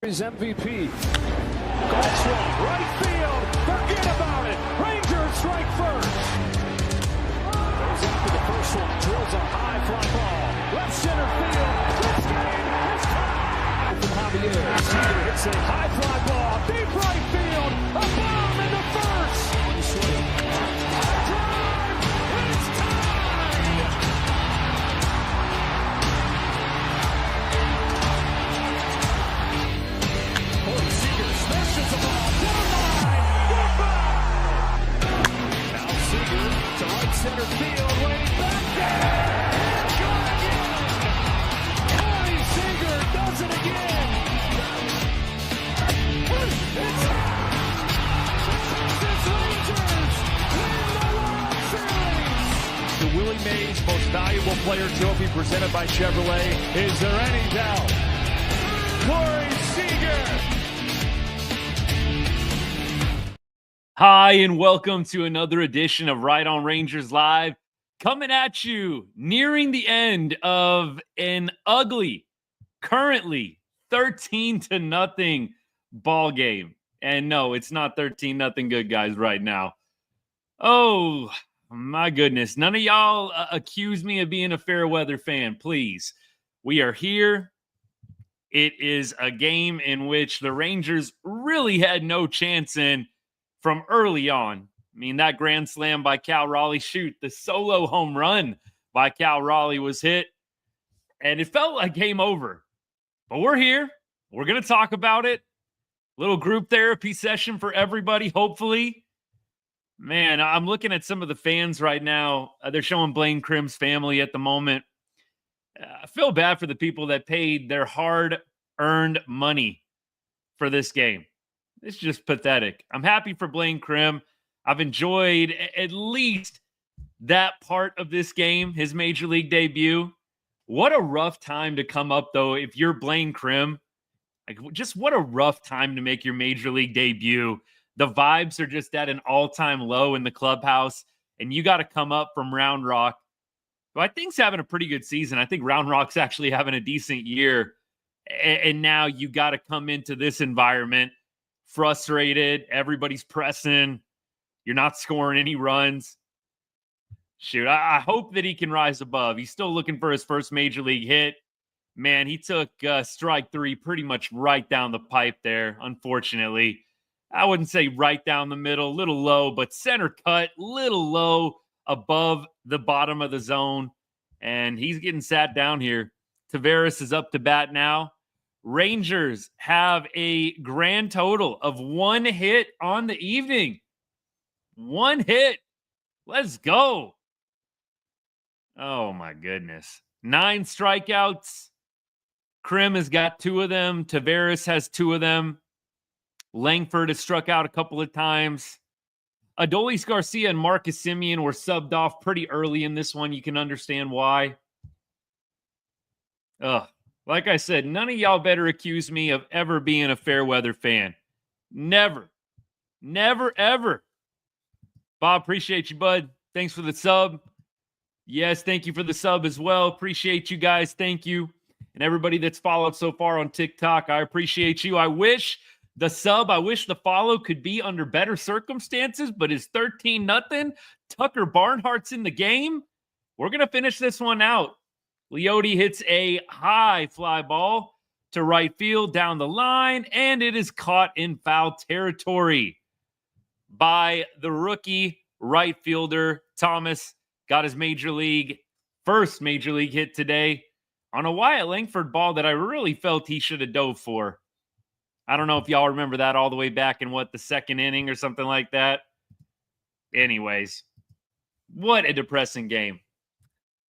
His MVP. Golf's one, right field. Forget about it. Rangers strike first. Goes after the first one. Drills a high fly ball. Left center field. This game is tied. From Javier. Seager hits a high fly ball. Deep right field. A bomb into first. Drive. It's tied. Seager smashes the ball. Down the line. Goodbye. Now Seager to right center field. Way back there. Gone again. Corey Seager does it again. It's Texas Rangers win the World Series. The Willie Mays Most Valuable Player Trophy presented by Chevrolet. Is there any doubt? Corey Seager. Hi, and welcome to another edition of Right on Rangers Live, coming at you nearing the end of an ugly, currently 13-0 ball game. And no, it's not 13-0 good, guys, right now. Oh, my goodness. None of y'all accuse me of being a fair weather fan, please. We are here. It is a game in which the Rangers really had no chance in from early on. I mean, that grand slam by Cal Raleigh, the solo home run by Cal Raleigh was hit, and it felt like game over. But we're here. We're going to talk about it. Little group therapy session for everybody, hopefully. Man, I'm looking at some of the fans right now. They're showing Blaine Crim's family at the moment. I feel bad for the people that paid their hard-earned money for this game. It's just pathetic. I'm happy for Blaine Crim. I've enjoyed at least that part of this game, his major league debut. What a rough time to come up, though, if you're Blaine Crim. Like, just what a rough time to make your major league debut. The vibes are just at an all-time low in the clubhouse, and you got to come up from Round Rock. Well, I think he's having a pretty good season. I think Round Rock's actually having a decent year. And now you got to come into this environment frustrated. Everybody's pressing. You're not scoring any runs. Shoot, I hope that he can rise above. He's still looking for his first major league hit. Man, he took strike three pretty much right down the pipe there, unfortunately. I wouldn't say right down the middle, little low, but center cut, little low above the bottom of the zone. And he's getting sat down here. Tavares is up to bat now. Rangers have a grand total of 1 hit on the evening. 1 hit. Let's go. Oh, my goodness. 9 strikeouts. Crim has got 2 of them. Tavares has 2 of them. Langford has struck out a couple of times. Adolis Garcia and Marcus Semien were subbed off pretty early in this one. You can understand why. Like I said, none of y'all better accuse me of ever being a fair weather fan. Never. Never, ever. Bob, appreciate you, bud. Thanks for the sub. Yes, thank you for the sub as well. Appreciate you guys. Thank you. And everybody that's followed so far on TikTok, I appreciate you. I wish the follow could be under better circumstances, but it's 13-0. Tucker Barnhart's in the game. We're going to finish this one out. Leote hits a high fly ball to right field down the line, and it is caught in foul territory by the rookie right fielder. Thomas got his first major league hit today on a Wyatt Langford ball that I really felt he should have dove for. I don't know if y'all remember that all the way back in the second inning or something like that. Anyways, what a depressing game.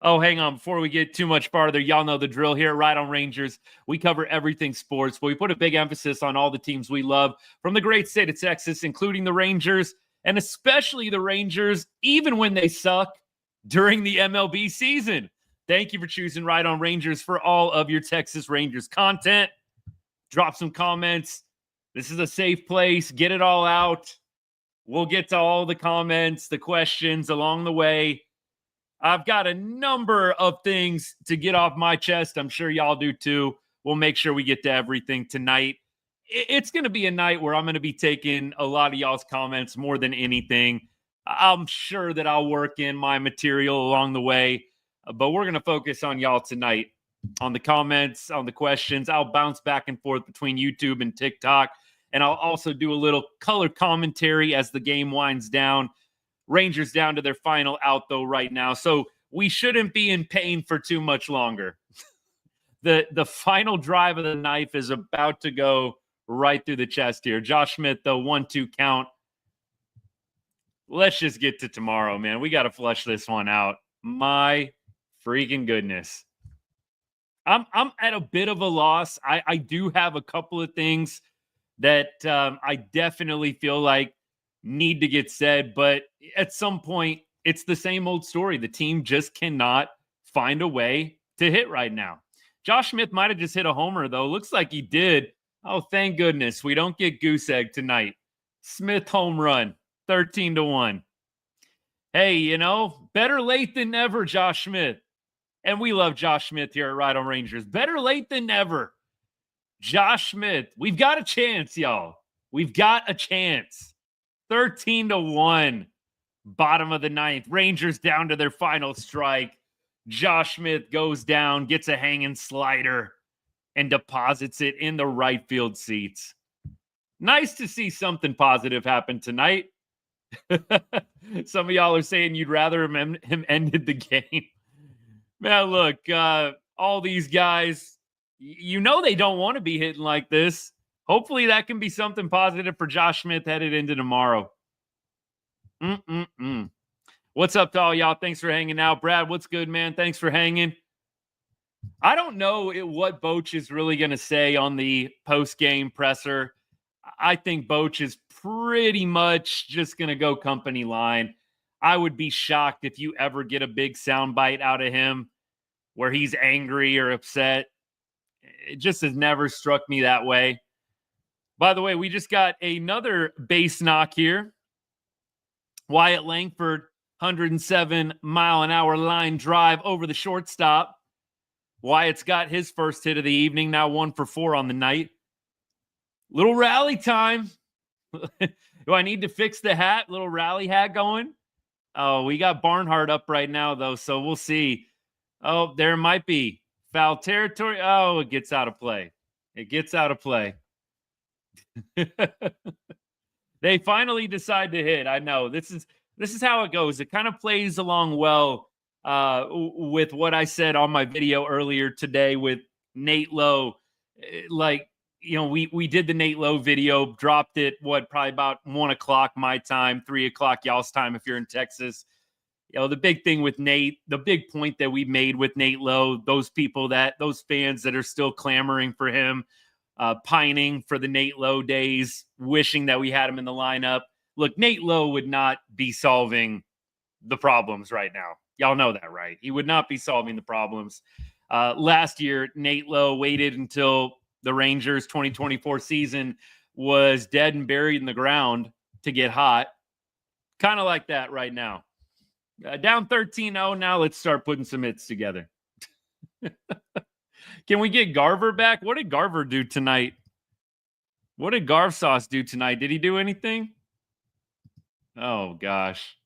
Oh, hang on. Before we get too much farther, y'all know the drill here at Right on Rangers. We cover everything sports, but we put a big emphasis on all the teams we love from the great state of Texas, including the Rangers, and especially the Rangers, even when they suck during the MLB season. Thank you for choosing Right on Rangers for all of your Texas Rangers content. Drop some comments. This is a safe place. Get it all out. We'll get to all the comments, the questions along the way. I've got a number of things to get off my chest. I'm sure y'all do too. We'll make sure we get to everything tonight. it's going to be a night where I'm going to be taking a lot of y'all's comments more than anything. I'm sure that I'll work in my material along the way, but we're going to focus on y'all tonight, on the comments, on the questions. I'll bounce back and forth between YouTube and TikTok, and I'll also do a little color commentary as the game winds down. Rangers down to their final out, though, right now, so we shouldn't be in pain for too much longer. The final drive of the knife is about to go right through the chest here. Josh Smith, the 1-2 count. Let's just get to tomorrow, man. We got to flush this one out. My freaking goodness. I'm at a bit of a loss. I do have a couple of things that I definitely feel like need to get said, but at some point, it's the same old story. The team just cannot find a way to hit right now. Josh Smith might have just hit a homer, though. Looks like he did. Oh, thank goodness we don't get goose egg tonight. Smith home run, 13-1. Hey, better late than never, Josh Smith. And we love Josh Smith here at Ride on Rangers. Better late than never. Josh Smith, we've got a chance, y'all. We've got a chance. 13-1. Bottom of the ninth. Rangers down to their final strike. Josh Smith goes down, gets a hanging slider, and deposits it in the right field seats. Nice to see something positive happen tonight. Some of y'all are saying you'd rather him ended the game. Man, look, all these guys, they don't want to be hitting like this. Hopefully that can be something positive for Josh Smith headed into tomorrow. What's up to all y'all? Thanks for hanging out. Brad, what's good, man? Thanks for hanging. I don't know what Boch is really going to say on the post-game presser. I think Boch is pretty much just going to go company line. I would be shocked if you ever get a big soundbite out of him where he's angry or upset. It just has never struck me that way. By the way, we just got another base knock here. Wyatt Langford, 107-mile-an-hour line drive over the shortstop. Wyatt's got his first hit of the evening, now 1 for 4 on the night. Little rally time. Do I need to fix the hat? Little rally hat going? Oh, we got Barnhart up right now, though, so we'll see. Oh, there might be foul territory. Oh, it gets out of play. It gets out of play. They finally decide to hit. I know. This is how it goes. It kind of plays along well with what I said on my video earlier today with Nate Lowe. We did the Nate Lowe video, dropped it, probably about 1 o'clock my time, 3 o'clock y'all's time if you're in Texas. The big thing with Nate, the big point that we made with Nate Lowe, those fans that are still clamoring for him, pining for the Nate Lowe days, wishing that we had him in the lineup. Look, Nate Lowe would not be solving the problems right now. Y'all know that, right? He would not be solving the problems. Last year, Nate Lowe waited until the Rangers 2024 season was dead and buried in the ground to get hot. Kind of like that right now. Down 13-0, now let's start putting some hits together. Can we get Garver back? What did Garver do tonight? What did Garv Sauce do tonight? Did he do anything? Oh, gosh.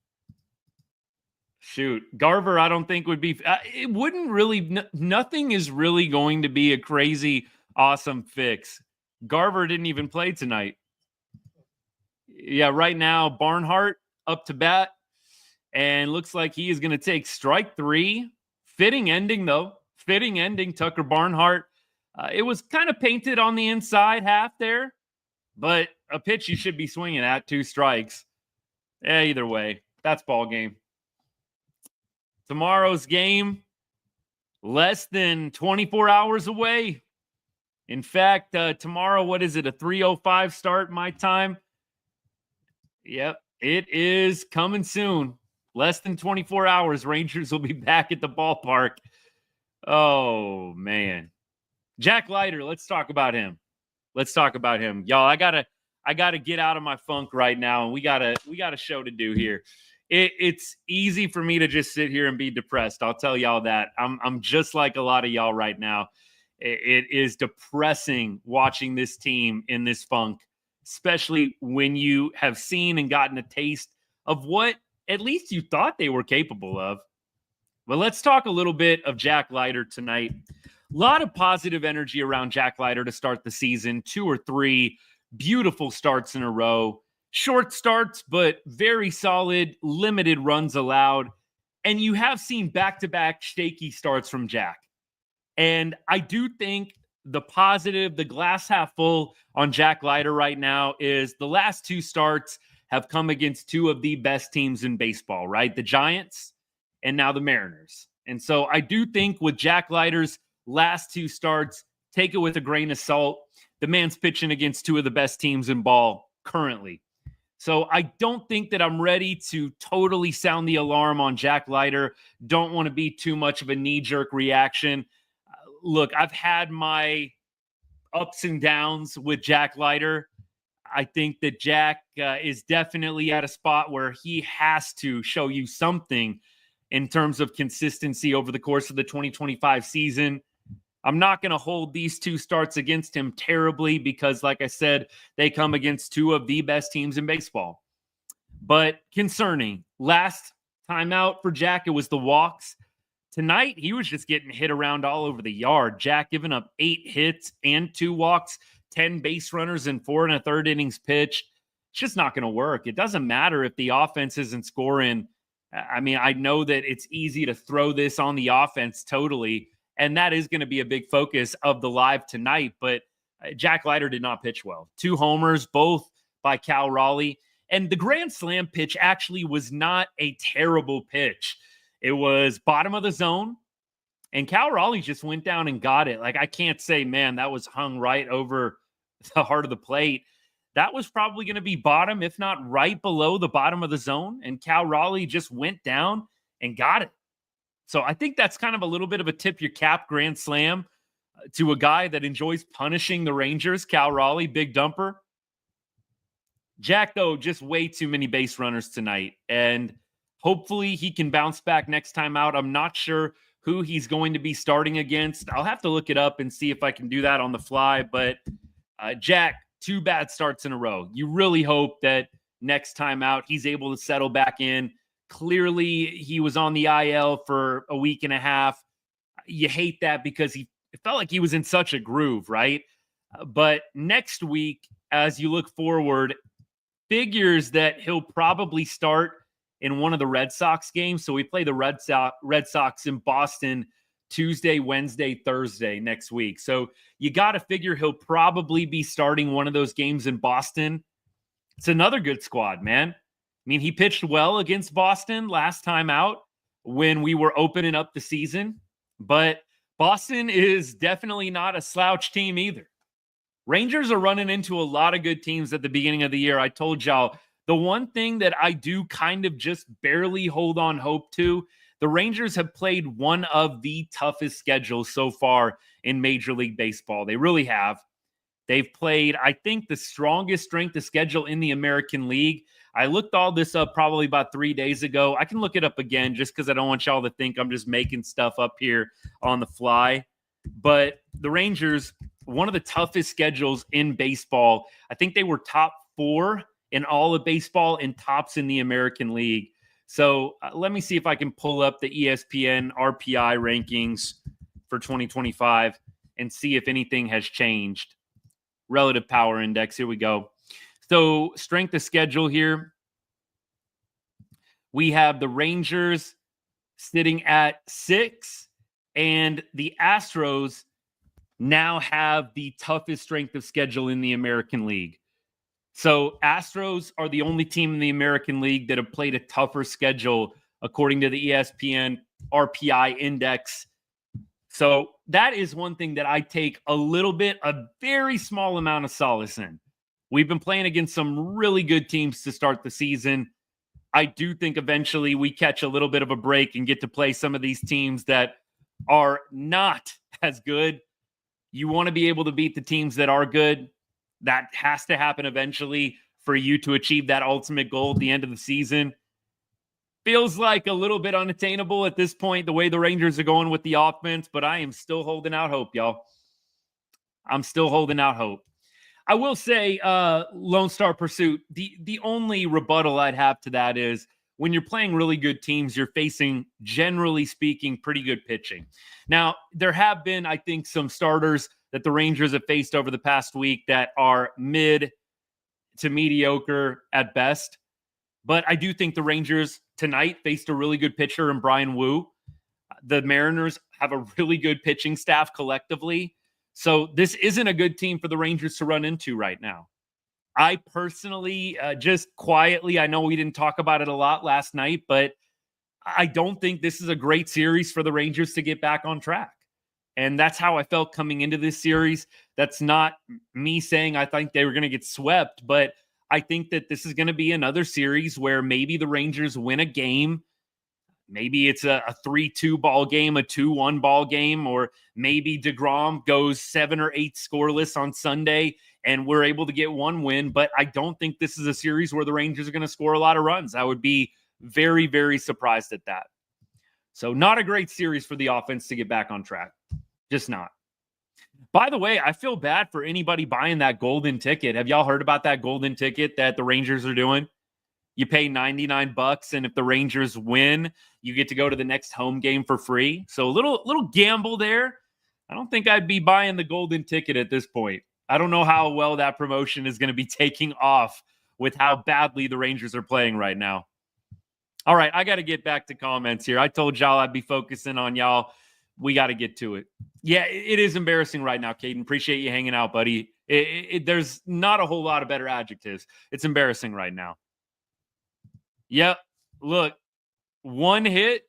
Shoot. Garver, I don't think would be... it wouldn't really... nothing is really going to be a crazy, awesome fix. Garver didn't even play tonight. Yeah, right now, Barnhart up to bat. And looks like he is going to take strike 3. Fitting ending, though. Fitting ending, Tucker Barnhart. It was kind of painted on the inside half there, but a pitch you should be swinging at, 2 strikes. Either way, that's ball game. Tomorrow's game, less than 24 hours away. In fact, tomorrow, what is it, a 3:05 start my time? Yep, it is coming soon. Less than 24 hours, Rangers will be back at the ballpark. Oh, man. Jack Leiter, let's talk about him. Y'all, I gotta get out of my funk right now, and we got a show to do here. It's easy for me to just sit here and be depressed. I'll tell y'all that. I'm just like a lot of y'all right now. It is depressing watching this team in this funk, especially when you have seen and gotten a taste of what at least you thought they were capable of. But let's talk a little bit of Jack Leiter tonight. A lot of positive energy around Jack Leiter to start the season. 2 or 3 beautiful starts in a row. Short starts, but very solid, limited runs allowed. And you have seen back-to-back shaky starts from Jack. And I do think the positive, the glass half full on Jack Leiter right now is the last 2 starts have come against 2 of the best teams in baseball, right? The Giants and now the Mariners. And so I do think with Jack Leiter's last 2 starts, take it with a grain of salt. The man's pitching against 2 of the best teams in ball currently. So I don't think that I'm ready to totally sound the alarm on Jack Leiter. Don't want to be too much of a knee-jerk reaction. Look, I've had my ups and downs with Jack Leiter. I think that Jack is definitely at a spot where he has to show you something in terms of consistency over the course of the 2025 season. I'm not going to hold these 2 starts against him terribly because, like I said, they come against 2 of the best teams in baseball. But concerning, last time out for Jack, it was the walks. Tonight, he was just getting hit around all over the yard. Jack giving up 8 hits and 2 walks, 10 base runners in 4 1/3 innings pitched. It's just not going to work. It doesn't matter if the offense isn't scoring. I mean, I know that it's easy to throw this on the offense totally, and that is going to be a big focus of the live tonight. But Jack Leiter did not pitch well. 2 homers, both by Cal Raleigh. And the grand slam pitch actually was not a terrible pitch. It was bottom of the zone, and Cal Raleigh just went down and got it. Like, I can't say, man, that was hung right over the heart of the plate. That was probably going to be bottom, if not right below the bottom of the zone, and Cal Raleigh just went down and got it. So I think that's kind of a little bit of a tip your cap grand slam to a guy that enjoys punishing the Rangers, Cal Raleigh, big dumper. Jack, though, just way too many base runners tonight, and hopefully he can bounce back next time out. I'm not sure who he's going to be starting against. I'll have to look it up and see if I can do that on the fly. But Jack, 2 bad starts in a row. You really hope that next time out he's able to settle back in. Clearly, he was on the IL for a week and a half. You hate that because it felt like he was in such a groove, right? But next week, as you look forward, figures that he'll probably start in one of the Red Sox games. So we play the Red Sox in Boston Tuesday, Wednesday, Thursday next week. So you got to figure he'll probably be starting one of those games in Boston. It's another good squad, man. I mean, he pitched well against Boston last time out when we were opening up the season, but Boston is definitely not a slouch team either. Rangers are running into a lot of good teams at the beginning of the year. I told y'all, the one thing that I do kind of just barely hold on hope to, the Rangers have played one of the toughest schedules so far in Major League Baseball. They really have. They've played, I think, the strongest strength of schedule in the American League. I looked all this up probably about 3 days ago. I can look it up again just because I don't want y'all to think I'm just making stuff up here on the fly. But the Rangers, one of the toughest schedules in baseball. I think they were top 4 in all of baseball and tops in the American League. So let me see if I can pull up the ESPN RPI rankings for 2025 and see if anything has changed. Relative power index. Here we go. So strength of schedule here. We have the Rangers sitting at 6, and the Astros now have the toughest strength of schedule in the American League. So Astros are the only team in the American League that have played a tougher schedule according to the ESPN RPI index. So that is one thing that I take a very small amount of solace in. We've been playing against some really good teams to start the season. I do think eventually we catch a little bit of a break and get to play some of these teams that are not as good. You want to be able to beat the teams that are good. That has to happen eventually for you to achieve that ultimate goal at the end of the season. Feels like a little bit unattainable at this point, the way the Rangers are going with the offense, but I am still holding out hope, y'all. I'm still holding out hope. I will say, Lone Star Pursuit, the only rebuttal I'd have to that is when you're playing really good teams, you're facing, generally speaking, pretty good pitching. Now, there have been, I think, some starters that the Rangers have faced over the past week that are mid to mediocre at best. But I do think the Rangers tonight faced a really good pitcher in Brian Wu. The Mariners have a really good pitching staff collectively. So this isn't a good team for the Rangers to run into right now. I personally, just quietly, I know we didn't talk about it a lot last night, but I don't think this is a great series for the Rangers to get back on track. And that's how I felt coming into this series. That's not me saying I think they were going to get swept, but I think that this is going to be another series where maybe the Rangers win a game. Maybe it's a 3-2 ball game, a 2-1 ball game, or maybe DeGrom goes 7 or 8 scoreless on Sunday and we're able to get one win. But I don't think this is a series where the Rangers are going to score a lot of runs. I would be very, very surprised at that. So not a great series for the offense to get back on track. Just not. By the way, I feel bad for anybody buying that golden ticket. Have y'all heard about that golden ticket that the Rangers are doing? You pay $99, and if the Rangers win, you get to go to the next home game for free. So a little gamble there. I don't think I'd be buying the golden ticket at this point. I don't know how well that promotion is going to be taking off with how badly the Rangers are playing right now. All right, I got to get back to comments here. I told y'all I'd be focusing on y'all. We got to get to it. Yeah, it is embarrassing right now, Caden. Appreciate you hanging out, buddy. There's not a whole lot of better adjectives. It's embarrassing right now. Yep. Look, one hit.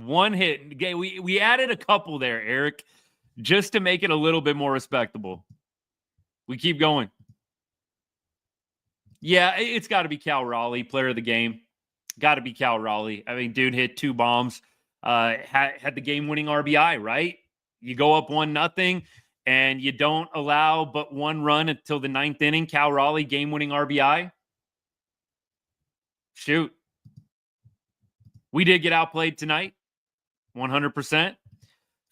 Okay, we added a couple there, Eric, just to make it a little bit more respectable. We keep going. Yeah, it's got to be Cal Raleigh, player of the game. Got to be Cal Raleigh. I mean, dude hit 2 bombs. Had the game-winning RBI, right? You go up 1-0, and you don't allow but 1 run until the 9th inning. Cal Raleigh, game-winning RBI. Shoot. We did get outplayed tonight, 100%.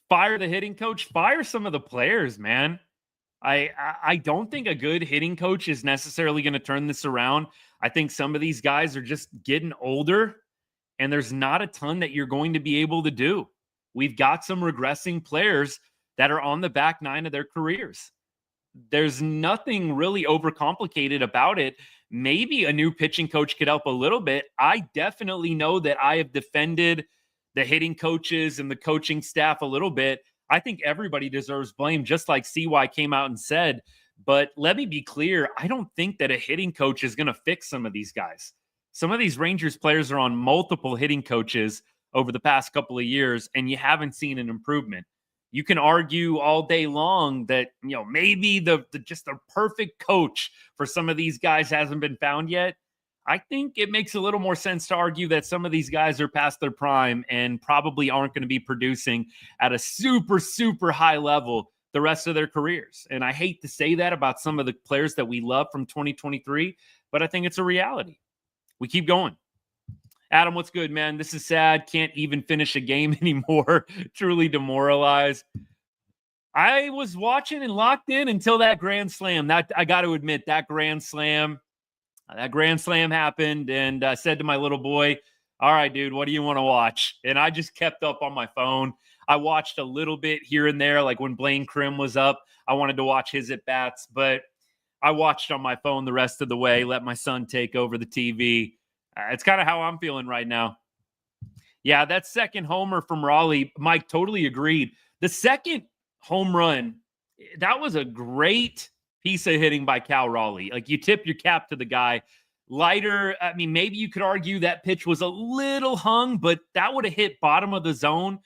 Fire the hitting coach. Fire some of the players, man. I don't think a good hitting coach is necessarily going to turn this around. I think some of these guys are just getting older, and there's not a ton that you're going to be able to do. We've got some regressing players that are on the back 9 of their careers. There's nothing really overcomplicated about it. Maybe a new pitching coach could help a little bit. I definitely know that I have defended the hitting coaches and the coaching staff a little bit. I think everybody deserves blame, just like CY came out and said. But let me be clear, I don't think that a hitting coach is going to fix some of these guys. Some of these Rangers players are on multiple hitting coaches over the past couple of years, and you haven't seen an improvement. You can argue all day long that, maybe the perfect coach for some of these guys hasn't been found yet. I think it makes a little more sense to argue that some of these guys are past their prime and probably aren't going to be producing at a super, super high level the rest of their careers. And I hate to say that about some of the players that we love from 2023, but I think it's a reality. We keep going. Adam, what's good, man? This is sad. Can't even finish a game anymore. Truly demoralized. I was watching and locked in until that grand slam. That I got to admit, that grand slam happened, and I said to my little boy, all right, dude, what do you want to watch? And I just kept up on my phone. I watched a little bit here and there, like when Blaine Crim was up. I wanted to watch his at-bats, but I watched on my phone the rest of the way, let my son take over the TV. It's kind of how I'm feeling right now. Yeah, that second homer from Raleigh, Mike, totally agreed. The second home run, that was a great piece of hitting by Cal Raleigh. Like, you tip your cap to the guy. Leiter, I mean, maybe you could argue that pitch was a little hung, but that would have hit bottom of the zone,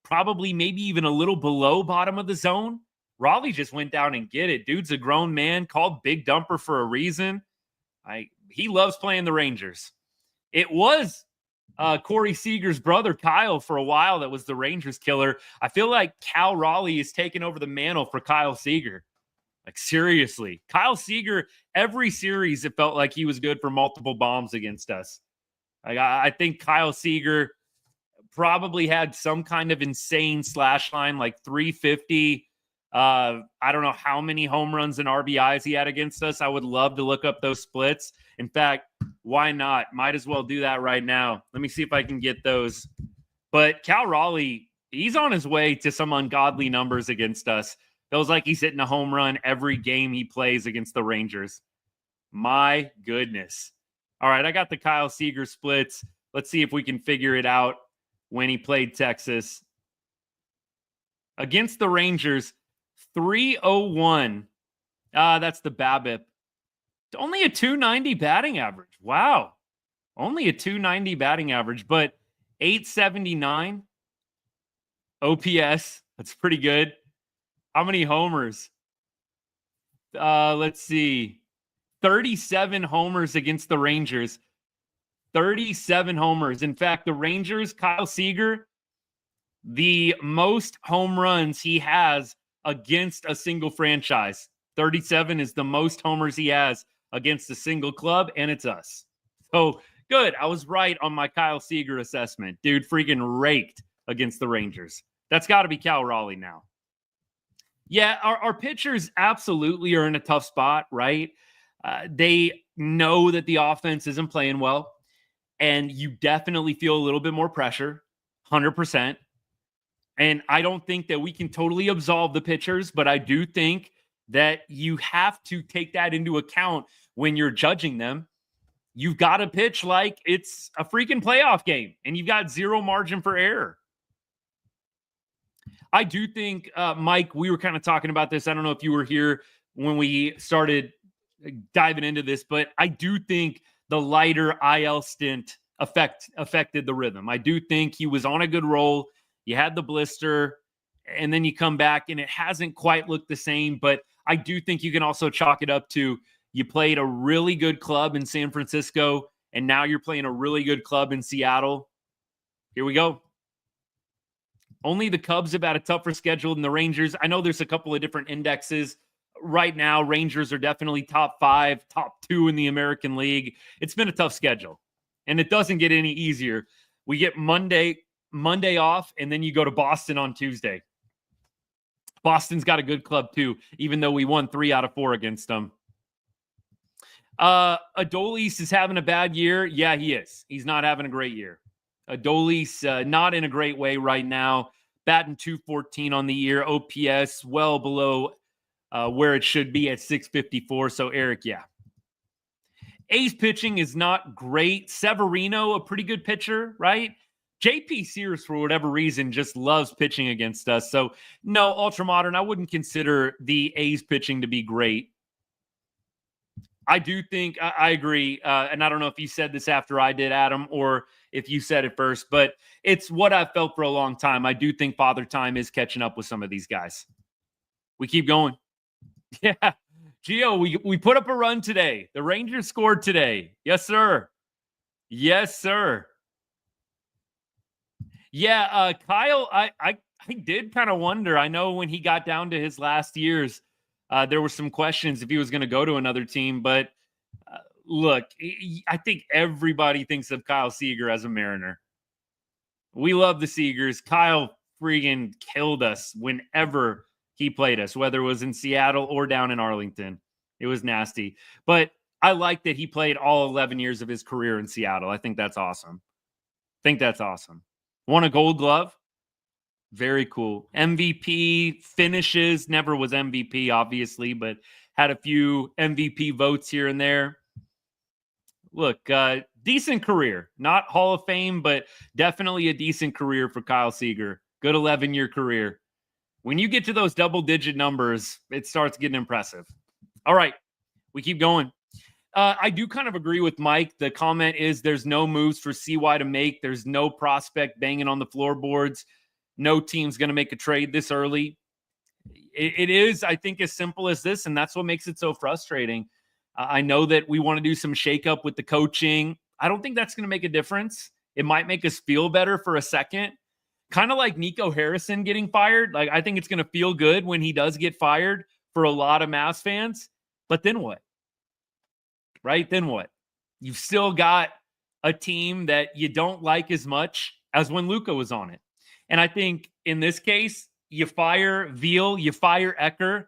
probably maybe even a little below bottom of the zone. Raleigh just went down and get it. Dude's a grown man, called Big Dumper for a reason. He loves playing the Rangers. It was Corey Seager's brother, Kyle, for a while that was the Rangers killer. I feel like Cal Raleigh is taking over the mantle for Kyle Seager. Like, seriously. Kyle Seager, every series, it felt like he was good for multiple bombs against us. I think Kyle Seager probably had some kind of insane slash line, like 350 I don't know how many home runs and RBIs he had against us. I would love to look up those splits. In fact, why not? Might as well do that right now. Let me see if I can get those. But Cal Raleigh, he's on his way to some ungodly numbers against us. Feels like he's hitting a home run every game he plays against the Rangers. My goodness. All right, I got the Kyle Seager splits. Let's see if we can figure it out when he played Texas. Against the Rangers, 301. That's the BABIP. Only a 290 batting average. Wow. Only a 290 batting average, but 879 OPS. That's pretty good. How many homers? Let's see. 37 homers against the Rangers. 37 homers. In fact, the Rangers, Kyle Seager, the most home runs he has against a single franchise. 37 is the most homers he has against a single club, and it's us. So good. I was right on my Kyle Seager assessment. Dude freaking raked against the Rangers. That's got to be Cal Raleigh now. Yeah, our pitchers absolutely are in a tough spot, right? They know that the offense isn't playing well, and you definitely feel a little bit more pressure, 100%. And I don't think that we can totally absolve the pitchers, but I do think that you have to take that into account when you're judging them. You've got to pitch like it's a freaking playoff game, and you've got zero margin for error. I do think, Mike, we were kind of talking about this. I don't know if you were here when we started diving into this, but I do think the Leiter IL stint affected the rhythm. I do think he was on a good roll. You had the blister, and then you come back, and it hasn't quite looked the same. But I do think you can also chalk it up to you played a really good club in San Francisco, and now you're playing a really good club in Seattle. Here we go. Only the Cubs have had a tougher schedule than the Rangers. I know there's a couple of different indexes. Right now, Rangers are definitely top 5, top 2 in the American League. It's been a tough schedule, and it doesn't get any easier. We get Monday off, and then you go to Boston on Tuesday. Boston's got a good club too, even though we won 3 out of 4 against them. Adolis is having a bad year. Yeah, he is. He's not having a great year. Adolis, not in a great way right now. Batting .214 on the year. OPS well below where it should be at 654. So, Eric, yeah. A's pitching is not great. Severino, a pretty good pitcher, right? JP Sears, for whatever reason, just loves pitching against us. So, no, Ultramodern, I wouldn't consider the A's pitching to be great. I do think, I agree, and I don't know if you said this after I did, Adam, or if you said it first, but it's what I've felt for a long time. I do think Father Time is catching up with some of these guys. We keep going. Yeah. Gio, we put up a run today. The Rangers scored today. Yes, sir. Yes, sir. Yeah, Kyle, I did kind of wonder. I know when he got down to his last years, there were some questions if he was going to go to another team. But look, I think everybody thinks of Kyle Seager as a Mariner. We love the Seagers. Kyle freaking killed us whenever he played us, whether it was in Seattle or down in Arlington. It was nasty. But I like that he played all 11 years of his career in Seattle. I think that's awesome. Won a Gold Glove. Very cool. MVP finishes. Never was MVP, obviously, but had a few MVP votes here and there. Look, decent career. Not Hall of Fame, but definitely a decent career for Kyle Seager. Good 11-year career. When you get to those double-digit numbers, it starts getting impressive. All right, we keep going. I do kind of agree with Mike. The comment is there's no moves for CY to make. There's no prospect banging on the floorboards. No team's going to make a trade this early. It is, I think, as simple as this, and that's what makes it so frustrating. I know that we want to do some shakeup with the coaching. I don't think that's going to make a difference. It might make us feel better for a second. Kind of like Nico Harrison getting fired. Like, I think it's going to feel good when he does get fired for a lot of Mavs fans. But then what? Right? Then what? You've still got a team that you don't like as much as when Luka was on it. And I think in this case, You fire Veal, you fire Ecker.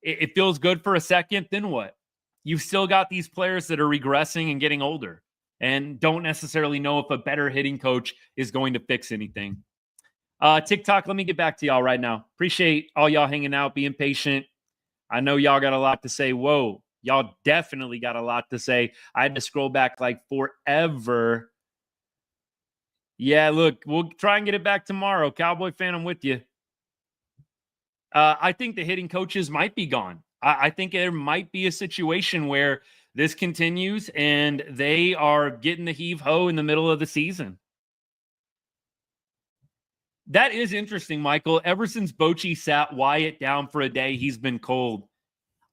It feels good for a second. Then what? You've still got these players that are regressing and getting older and don't necessarily know if a better hitting coach is going to fix anything. TikTok, let me get back to y'all right now. Appreciate all y'all hanging out, being patient. I know y'all got a lot to say. Whoa, y'all definitely got a lot to say. I had to scroll back like forever. Yeah, look, we'll try and get it back tomorrow. Cowboy fan, I'm with you. I think the hitting coaches might be gone. I think there might be a situation where this continues and they are getting the heave-ho in the middle of the season. That is interesting, Michael. Ever since Bochy sat Wyatt down for a day, he's been cold.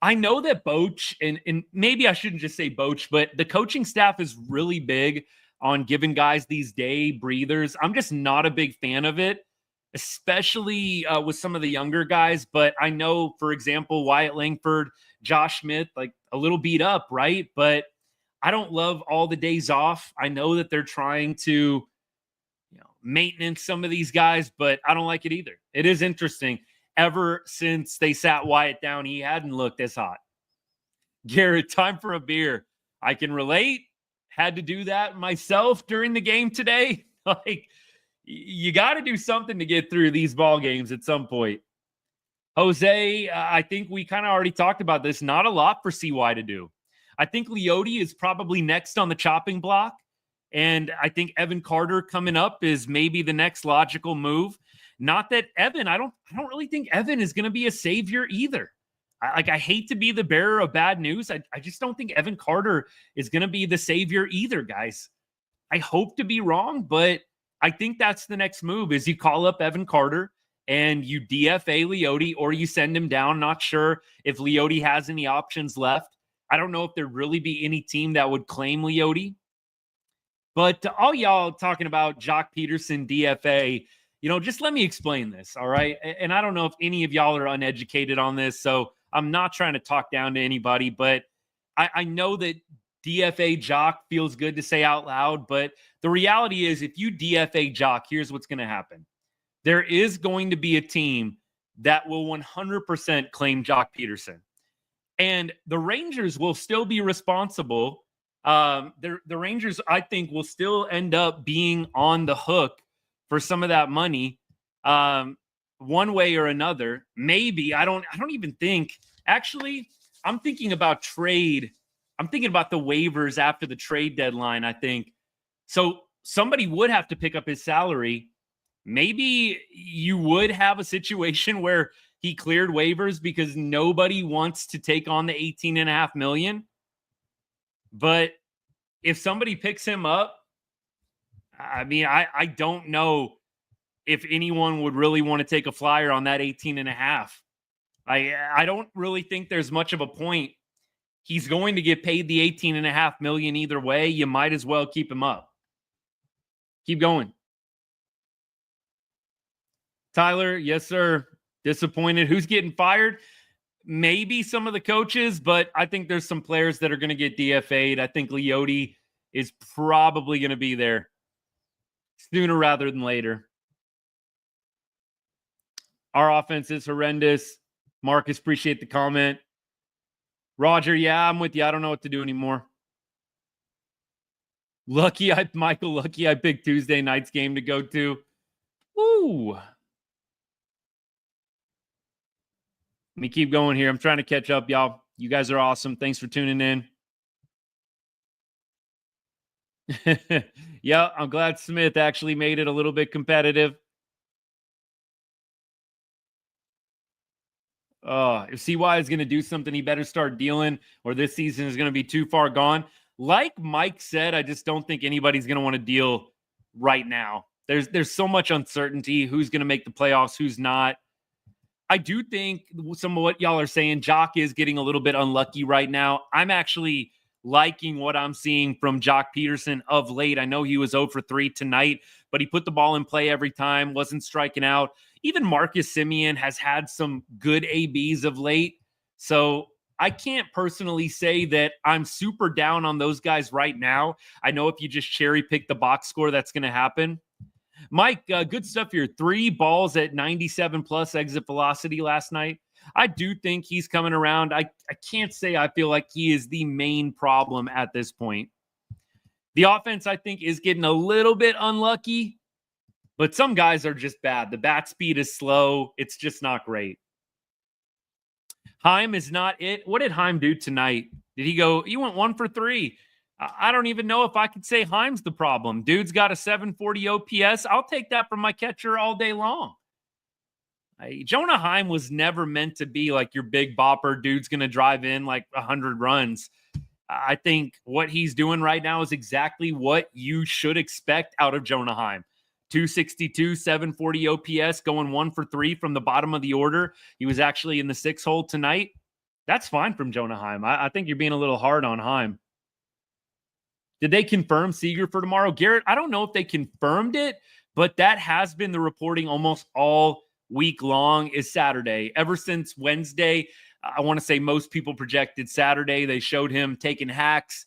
I know that Boch, and maybe I shouldn't just say Boch, but the coaching staff is really big on giving guys these day breathers. I'm just not a big fan of it, especially with some of the younger guys. But I know, for example, Wyatt Langford, Josh Smith, like a little beat up, right? But I don't love all the days off. I know that they're trying to maintenance some of these guys, but I don't like it either. It is interesting. Ever since they sat Wyatt down, he hadn't looked as hot. Garrett, time for a beer. I can relate. Had to do that myself during the game today. Like, you got to do something to get through these ball games at some point. Jose, I think we kind of already talked about this. Not a lot for CY to do. I think Leote is probably next on the chopping block. And I think Evan Carter coming up is maybe the next logical move. Not that Evan, I don't really think Evan is going to be a savior either. I hate to be the bearer of bad news. I just don't think Evan Carter is going to be the savior either, guys. I hope to be wrong, but I think that's the next move is you call up Evan Carter and you DFA Leote or you send him down. Not sure if Leote has any options left. I don't know if there'd really be any team that would claim Leote. But all y'all talking about Jock Peterson, DFA, just let me explain this, all right? And I don't know if any of y'all are uneducated on this, so I'm not trying to talk down to anybody, but I know that DFA Jock feels good to say out loud, but the reality is if you DFA Jock, here's what's going to happen. There is going to be a team that will 100% claim Jock Peterson. And the Rangers will still be responsible. The Rangers, I think, will still end up being on the hook for some of that money, one way or another. Maybe I don't even think. Actually, I'm thinking about trade. I'm thinking about the waivers after the trade deadline. I think so. Somebody would have to pick up his salary. Maybe you would have a situation where he cleared waivers because nobody wants to take on the $18.5 million. But if somebody picks him up, I mean, I don't know if anyone would really want to take a flyer on that 18.5. I don't really think there's much of a point. He's going to get paid the $18.5 million either way. You might as well keep him up. Keep going. Tyler, yes, sir. Disappointed. Who's getting fired? Maybe some of the coaches, but I think there's some players that are going to get DFA'd. I think Leote is probably going to be there sooner rather than later. Our offense is horrendous. Marcus, appreciate the comment. Roger, yeah, I'm with you. I don't know what to do anymore. Michael, lucky I picked Tuesday night's game to go to. Woo. Let me keep going here. I'm trying to catch up, y'all. You guys are awesome. Thanks for tuning in. Yeah, I'm glad Smith actually made it a little bit competitive. If CY is going to do something, he better start dealing, or this season is going to be too far gone. Like Mike said, I just don't think anybody's going to want to deal right now. There's so much uncertainty. Who's going to make the playoffs? Who's not? I do think some of what y'all are saying, Jock is getting a little bit unlucky right now. I'm actually liking what I'm seeing from Jock Peterson of late. I know he was 0 for 3 tonight, but he put the ball in play every time, wasn't striking out. Even Marcus Semien has had some good ABs of late. So I can't personally say that I'm super down on those guys right now. I know if you just cherry pick the box score, that's going to happen. Mike, good stuff here. 3 balls at 97 plus exit velocity last night. I do think he's coming around. I can't say I feel like he is the main problem at this point. The offense, I think, is getting a little bit unlucky, but some guys are just bad. The bat speed is slow. It's just not great. Heim is not it. What did Heim do tonight? Did he go? He went 1 for 3. I don't even know if I could say Heim's the problem. Dude's got a 740 OPS. I'll take that from my catcher all day long. Jonah Heim was never meant to be like your big bopper. Dude's going to drive in like 100 runs. I think what he's doing right now is exactly what you should expect out of Jonah Heim. 262, 740 OPS, going 1 for 3 from the bottom of the order. He was actually in the 6 hole tonight. That's fine from Jonah Heim. I think you're being a little hard on Heim. Did they confirm Seager for tomorrow? Garrett, I don't know if they confirmed it, but that has been the reporting almost all week long is Saturday. Ever since Wednesday, I want to say most people projected Saturday. They showed him taking hacks,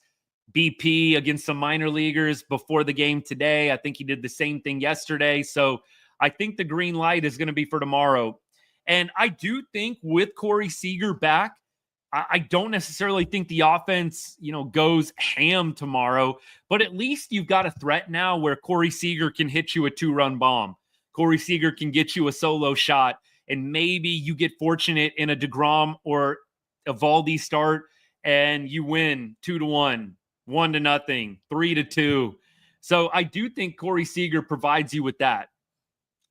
BP against some minor leaguers before the game today. I think he did the same thing yesterday. So I think the green light is going to be for tomorrow. And I do think with Corey Seager back, I don't necessarily think the offense, goes ham tomorrow, but at least you've got a threat now where Corey Seager can hit you a 2-run bomb. Corey Seager can get you a solo shot, and maybe you get fortunate in a DeGrom or a Valdi start and you win 2-1, 1-0, 3-2. So I do think Corey Seager provides you with that.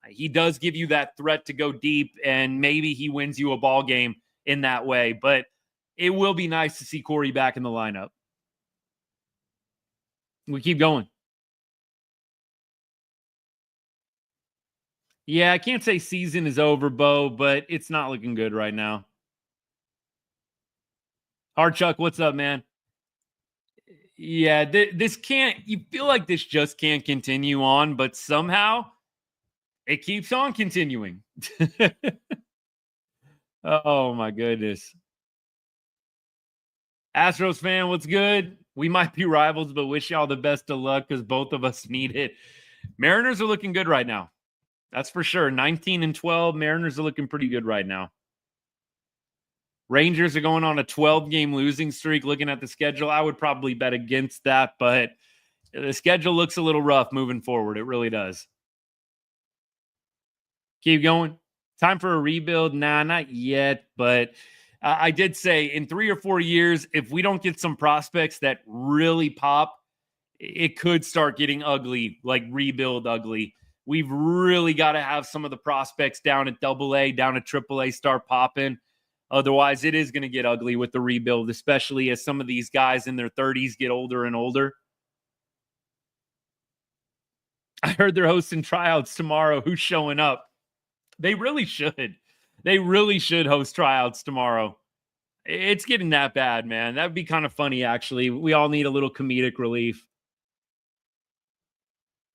He does give you that threat to go deep, and maybe he wins you a ball game in that way, but it will be nice to see Corey back in the lineup. We keep going. Yeah, I can't say season is over, Bo, but it's not looking good right now. Chuck, what's up, man? Yeah, this can't, you feel like this just can't continue on, but somehow it keeps on continuing. Oh, my goodness. Astros fan, what's good? We might be rivals, but wish y'all the best of luck because both of us need it. Mariners are looking good right now. That's for sure. 19-12. Mariners are looking pretty good right now. Rangers are going on a 12-game losing streak. Looking at the schedule, I would probably bet against that, but the schedule looks a little rough moving forward. It really does. Keep going. Time for a rebuild? Nah, not yet, but I did say in 3 or 4 years, if we don't get some prospects that really pop, it could start getting ugly, like rebuild ugly. We've really got to have some of the prospects down at AA, down at AAA start popping. Otherwise, it is going to get ugly with the rebuild, especially as some of these guys in their 30s get older and older. I heard they're hosting tryouts tomorrow. Who's showing up? They really should. They really should host tryouts tomorrow. It's getting that bad, man. That'd be kind of funny, actually. We all need a little comedic relief.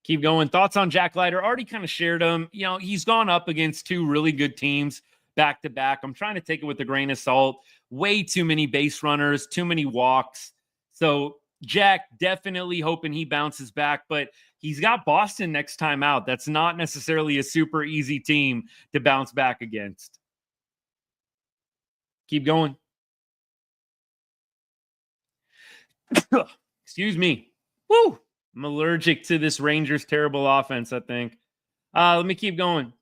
Keep going. Thoughts on Jack Leiter? Already kind of shared them. He's gone up against 2 really good teams back to back. I'm trying to take it with a grain of salt. Way too many base runners, too many walks. So Jack, definitely hoping he bounces back, but he's got Boston next time out. That's not necessarily a super easy team to bounce back against. Keep going. Excuse me. Woo! I'm allergic to this Rangers' terrible offense, I think. Let me keep going.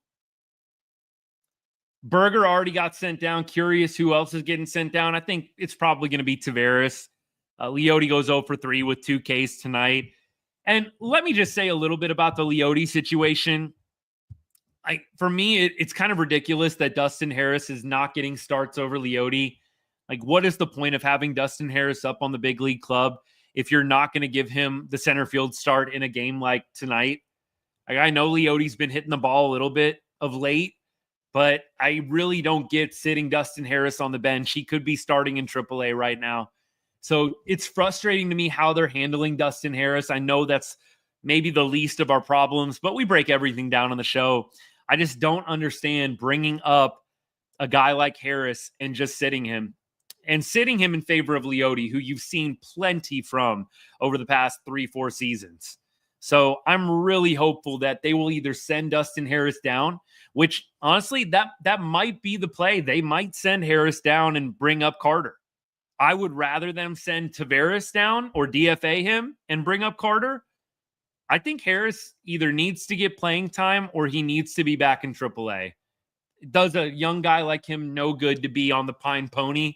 Berger already got sent down. Curious who else is getting sent down. I think it's probably going to be Tavares. Leote goes 0 for 3 with 2 Ks tonight. And let me just say a little bit about the Leote situation. For me, it's kind of ridiculous that Dustin Harris is not getting starts over Leote. What is the point of having Dustin Harris up on the big league club if you're not going to give him the center field start in a game like tonight? I know Leote's been hitting the ball a little bit of late, but I really don't get sitting Dustin Harris on the bench. He could be starting in AAA right now. So it's frustrating to me how they're handling Dustin Harris. I know that's maybe the least of our problems, but we break everything down on the show. I just don't understand bringing up a guy like Harris and just sitting him in favor of Leote, who you've seen plenty from over the past 3-4 seasons. So I'm really hopeful that they will either send Dustin Harris down, which honestly, that might be the play. They might send Harris down and bring up Carter. I would rather them send Tavares down or DFA him and bring up Carter. I think Harris either needs to get playing time or he needs to be back in AAA. Does a young guy like him no good to be on the Pine Pony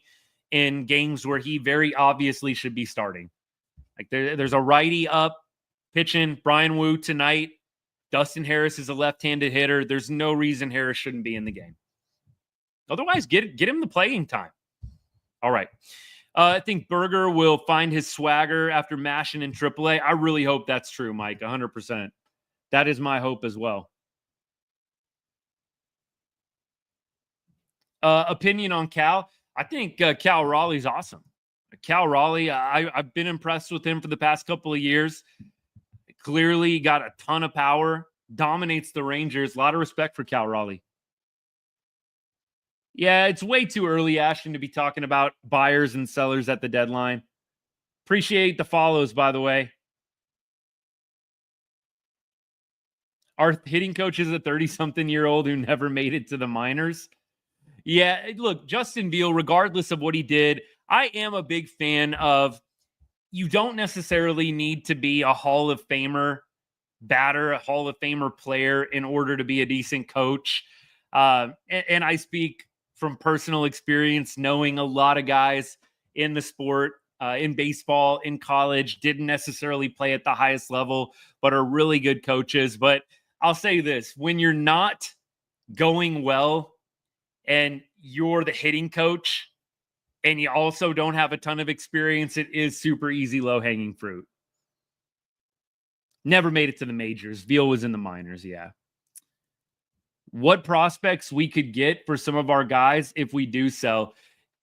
in games where he very obviously should be starting? Like there's a righty up pitching Brian Wu tonight. Dustin Harris is a left-handed hitter. There's no reason Harris shouldn't be in the game. Otherwise, get him the playing time. All right. I think Berger will find his swagger after mashing in AAA. I really hope that's true, Mike, 100%. That is my hope as well. Opinion on Cal. I think Cal Raleigh's awesome. Cal Raleigh, I've been impressed with him for the past couple of years. Clearly got a ton of power, dominates the Rangers. A lot of respect for Cal Raleigh. Yeah, it's way too early, Ashton, to be talking about buyers and sellers at the deadline. Appreciate the follows, by the way. Our hitting coach is a 30-something-year-old who never made it to the minors. Yeah, look, Justin Veal, regardless of what he did, I am a big fan of you don't necessarily need to be a Hall of Famer batter, a Hall of Famer player in order to be a decent coach. And I speak from personal experience, knowing a lot of guys in the sport, in baseball, in college, didn't necessarily play at the highest level, but are really good coaches. But I'll say this, when you're not going well and you're the hitting coach and you also don't have a ton of experience, it is super easy, low-hanging fruit. Never made it to the majors. Veal was in the minors, yeah. What prospects we could get for some of our guys if we do sell?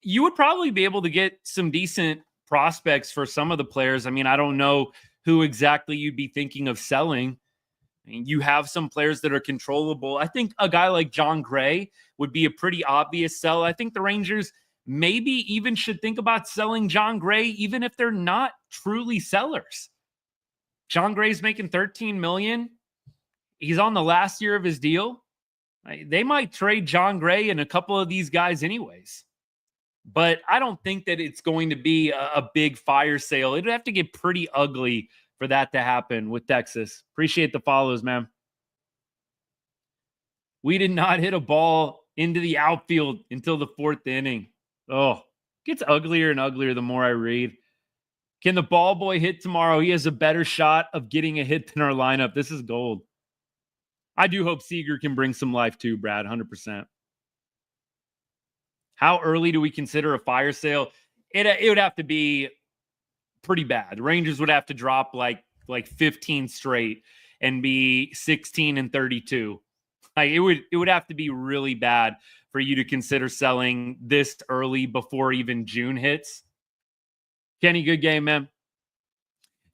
You would probably be able to get some decent prospects for some of the players. I mean, I don't know who exactly you'd be thinking of selling. I mean, you have some players that are controllable. I think a guy like John Gray would be a pretty obvious sell. I think the Rangers maybe even should think about selling John Gray, even if they're not truly sellers. John Gray's making $13 million. He's on the last year of his deal. They might trade John Gray and a couple of these guys anyways. But I don't think that it's going to be a big fire sale. It'd have to get pretty ugly for that to happen with Texas. Appreciate the follows, man. We did not hit a ball into the outfield until the fourth inning. Oh, it gets uglier and uglier the more I read. Can the ball boy hit tomorrow? He has a better shot of getting a hit than our lineup. This is gold. I do hope Seager can bring some life too, Brad, 100%. How early do we consider a fire sale? It would have to be pretty bad. The Rangers would have to drop like 15 straight and be 16-32. Like it would have to be really bad for you to consider selling this early before even June hits. Kenny, good game, man.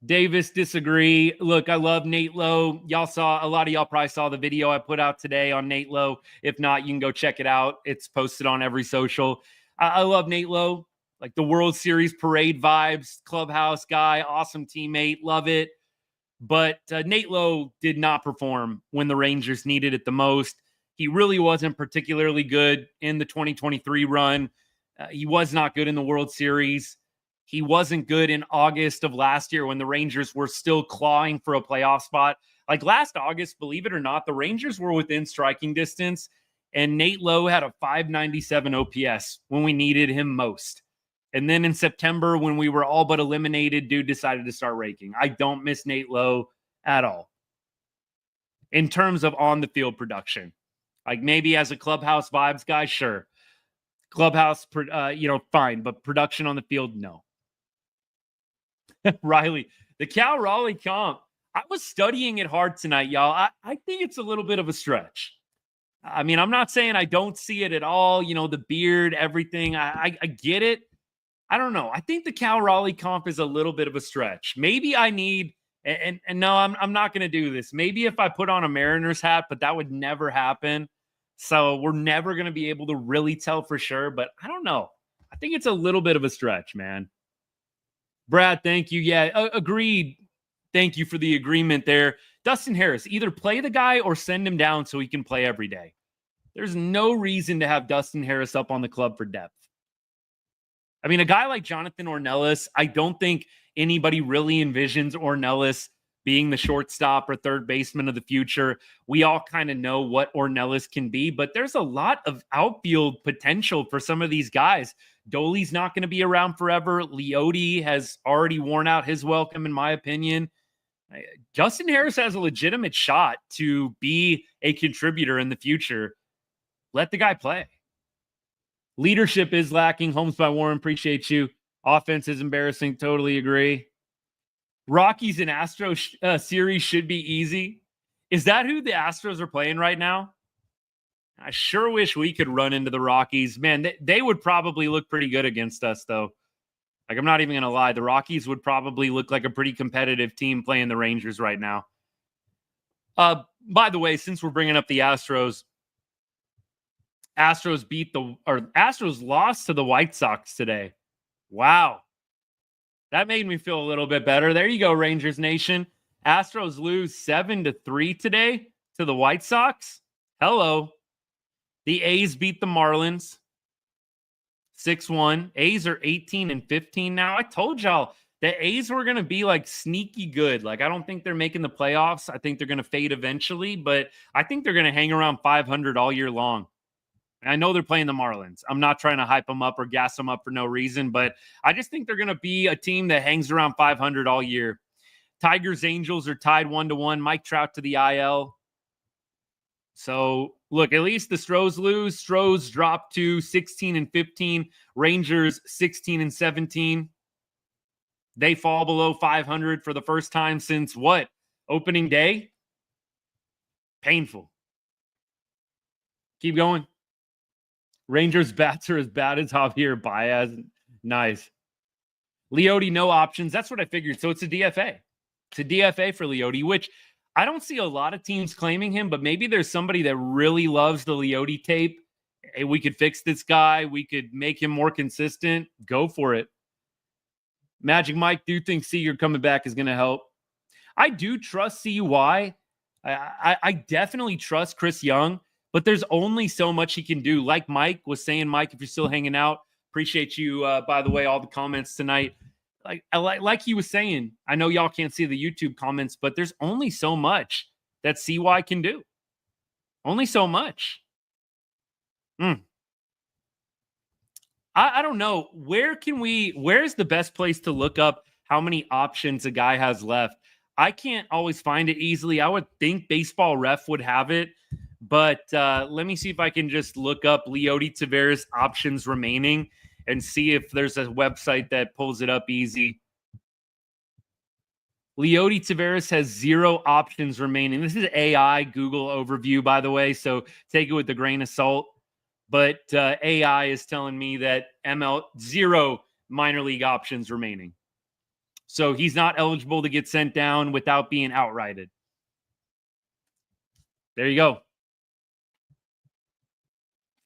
Davis, disagree. Look, I love Nate Lowe. A lot of y'all probably saw the video I put out today on Nate Lowe. If not, you can go check it out. It's posted on every social. I love Nate Lowe, like the World Series parade vibes, clubhouse guy, awesome teammate, love it. But Nate Lowe did not perform when the Rangers needed it the most. He really wasn't particularly good in the 2023 run. He was not good in the World Series. He wasn't good in August of last year when the Rangers were still clawing for a playoff spot. Like last August, believe it or not, the Rangers were within striking distance, and Nate Lowe had a 597 OPS when we needed him most. And then in September, when we were all but eliminated, dude decided to start raking. I don't miss Nate Lowe at all. In terms of on-the-field production, like maybe as a clubhouse vibes guy, sure. Clubhouse, fine, but production on the field, no. Riley, the Cal Raleigh comp, I was studying it hard tonight, y'all. I think it's a little bit of a stretch. I mean, I'm not saying I don't see it at all. You know, the beard, everything. I get it. I don't know. I think the Cal Raleigh comp is a little bit of a stretch. Maybe I need, and no, I'm not going to do this. Maybe if I put on a Mariners hat, but that would never happen. So we're never going to be able to really tell for sure. But I don't know. I think it's a little bit of a stretch, man. Brad, thank you. Yeah, agreed. Thank you for the agreement there. Dustin Harris, either play the guy or send him down so he can play every day. There's no reason to have Dustin Harris up on the club for depth. I mean, a guy like Jonathan Ornelas, I don't think anybody really envisions Ornelas being the shortstop or third baseman of the future. We all kind of know what Ornelas can be, but there's a lot of outfield potential for some of these guys. Doley's not going to be around forever. Leote has already worn out his welcome, in my opinion. Justin Harris has a legitimate shot to be a contributor in the future. Let the guy play. Leadership is lacking. Holmes by Warren, appreciate you. Offense is embarrassing. Totally agree. Rockies and Astros series should be easy. Is that who the Astros are playing right now? I sure wish we could run into the Rockies. Man, they would probably look pretty good against us, though. Like, I'm not even going to lie. The Rockies would probably look like a pretty competitive team playing the Rangers right now. By the way, since we're bringing up the Astros lost to the White Sox today. Wow. That made me feel a little bit better. There you go, Rangers Nation. Astros lose 7-3 today to the White Sox. Hello. The A's beat the Marlins 6-1. A's are 18-15 now. I told y'all the A's were going to be like sneaky good. Like, I don't think they're making the playoffs. I think they're going to fade eventually, but I think they're going to hang around 500 all year long. I know they're playing the Marlins. I'm not trying to hype them up or gas them up for no reason, but I just think they're going to be a team that hangs around 500 all year. Tigers, Angels are tied 1-1. Mike Trout to the IL. So, look, at least the Stros lose. Stros drop to 16-15. Rangers 16-17. They fall below 500 for the first time since what? Opening day? Painful. Keep going. Rangers bats are as bad as Javier Baez. Nice. Leote, no options. That's what I figured. So it's a DFA. It's a DFA for Leote, which I don't see a lot of teams claiming him, but maybe there's somebody that really loves the Leote tape. Hey, we could fix this guy. We could make him more consistent. Go for it. Magic Mike, do you think Seager coming back is going to help? I do trust CUI. I definitely trust Chris Young. But there's only so much he can do. Like Mike was saying, Mike, if you're still hanging out, appreciate you, by the way, all the comments tonight. Like he was saying, I know y'all can't see the YouTube comments, but there's only so much that CY can do. Only so much. I don't know. Where's the best place to look up how many options a guy has left? I can't always find it easily. I would think Baseball Ref would have it. But let me see if I can just look up Leote Taveras options remaining and see if there's a website that pulls it up easy. Leote Taveras has 0 options remaining. This is AI Google overview, by the way, so take it with a grain of salt. But AI is telling me that 0 minor league options remaining. So he's not eligible to get sent down without being outrighted. There you go.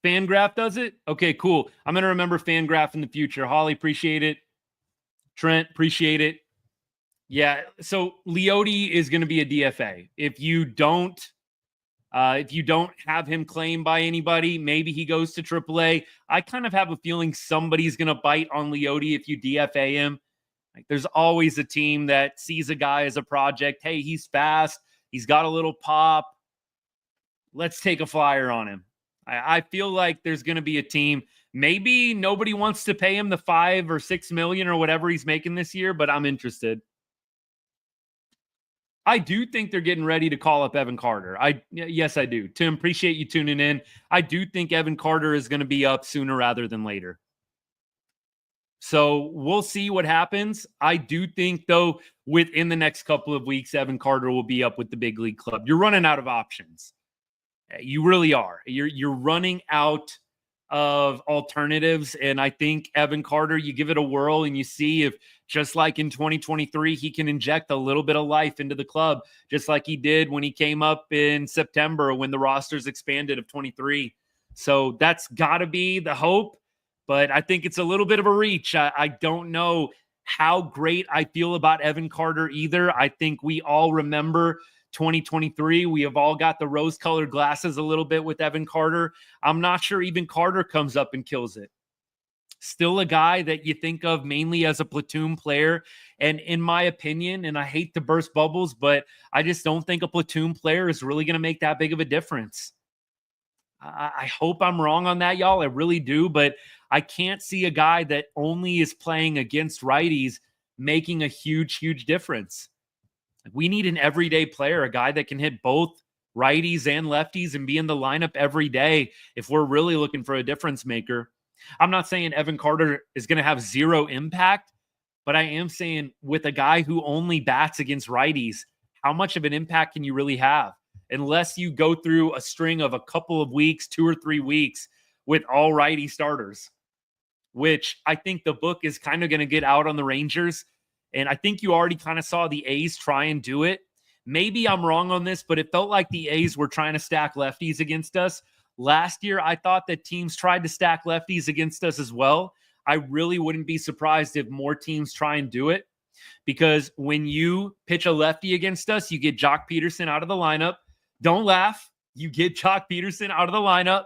Fangraph does it? Okay, cool. I'm going to remember Fangraph in the future. Holly, appreciate it. Trent, appreciate it. Yeah, so Leote is going to be a DFA. If you don't have him claimed by anybody, maybe he goes to AAA. I kind of have a feeling somebody's going to bite on Leote if you DFA him. Like, there's always a team that sees a guy as a project. Hey, he's fast. He's got a little pop. Let's take a flyer on him. I feel like there's going to be a team. Maybe nobody wants to pay him the $5 or $6 million or whatever he's making this year, but I'm interested. I do think they're getting ready to call up Evan Carter. Yes, I do. Tim, appreciate you tuning in. I do think Evan Carter is going to be up sooner rather than later. So we'll see what happens. I do think, though, within the next couple of weeks, Evan Carter will be up with the big league club. You're running out of options. You really are. You're running out of alternatives. And I think Evan Carter, you give it a whirl and you see if, just like in 2023, he can inject a little bit of life into the club, just like he did when he came up in September when the rosters expanded of 23. So that's got to be the hope. But I think it's a little bit of a reach. I don't know. how great I feel about Evan Carter either. I think we all remember 2023. We have all got the rose-colored glasses a little bit with Evan Carter. I'm not sure even Carter comes up and kills it. Still a guy that you think of mainly as a platoon player. And in my opinion, and I hate to burst bubbles, but I just don't think a platoon player is really going to make that big of a difference. I hope I'm wrong on that, y'all. I really do. But I can't see a guy that only is playing against righties making a huge, huge difference. We need an everyday player, a guy that can hit both righties and lefties and be in the lineup every day if we're really looking for a difference maker. I'm not saying Evan Carter is going to have zero impact, but I am saying with a guy who only bats against righties, how much of an impact can you really have? Unless you go through a string of a couple of weeks, 2 or 3 weeks with all righty starters, which I think the book is kind of going to get out on the Rangers. And I think you already kind of saw the A's try and do it. Maybe I'm wrong on this, but it felt like the A's were trying to stack lefties against us. Last year, I thought that teams tried to stack lefties against us as well. I really wouldn't be surprised if more teams try and do it, because when you pitch a lefty against us, you get Jock Peterson out of the lineup. Don't laugh. You get Jock Peterson out of the lineup.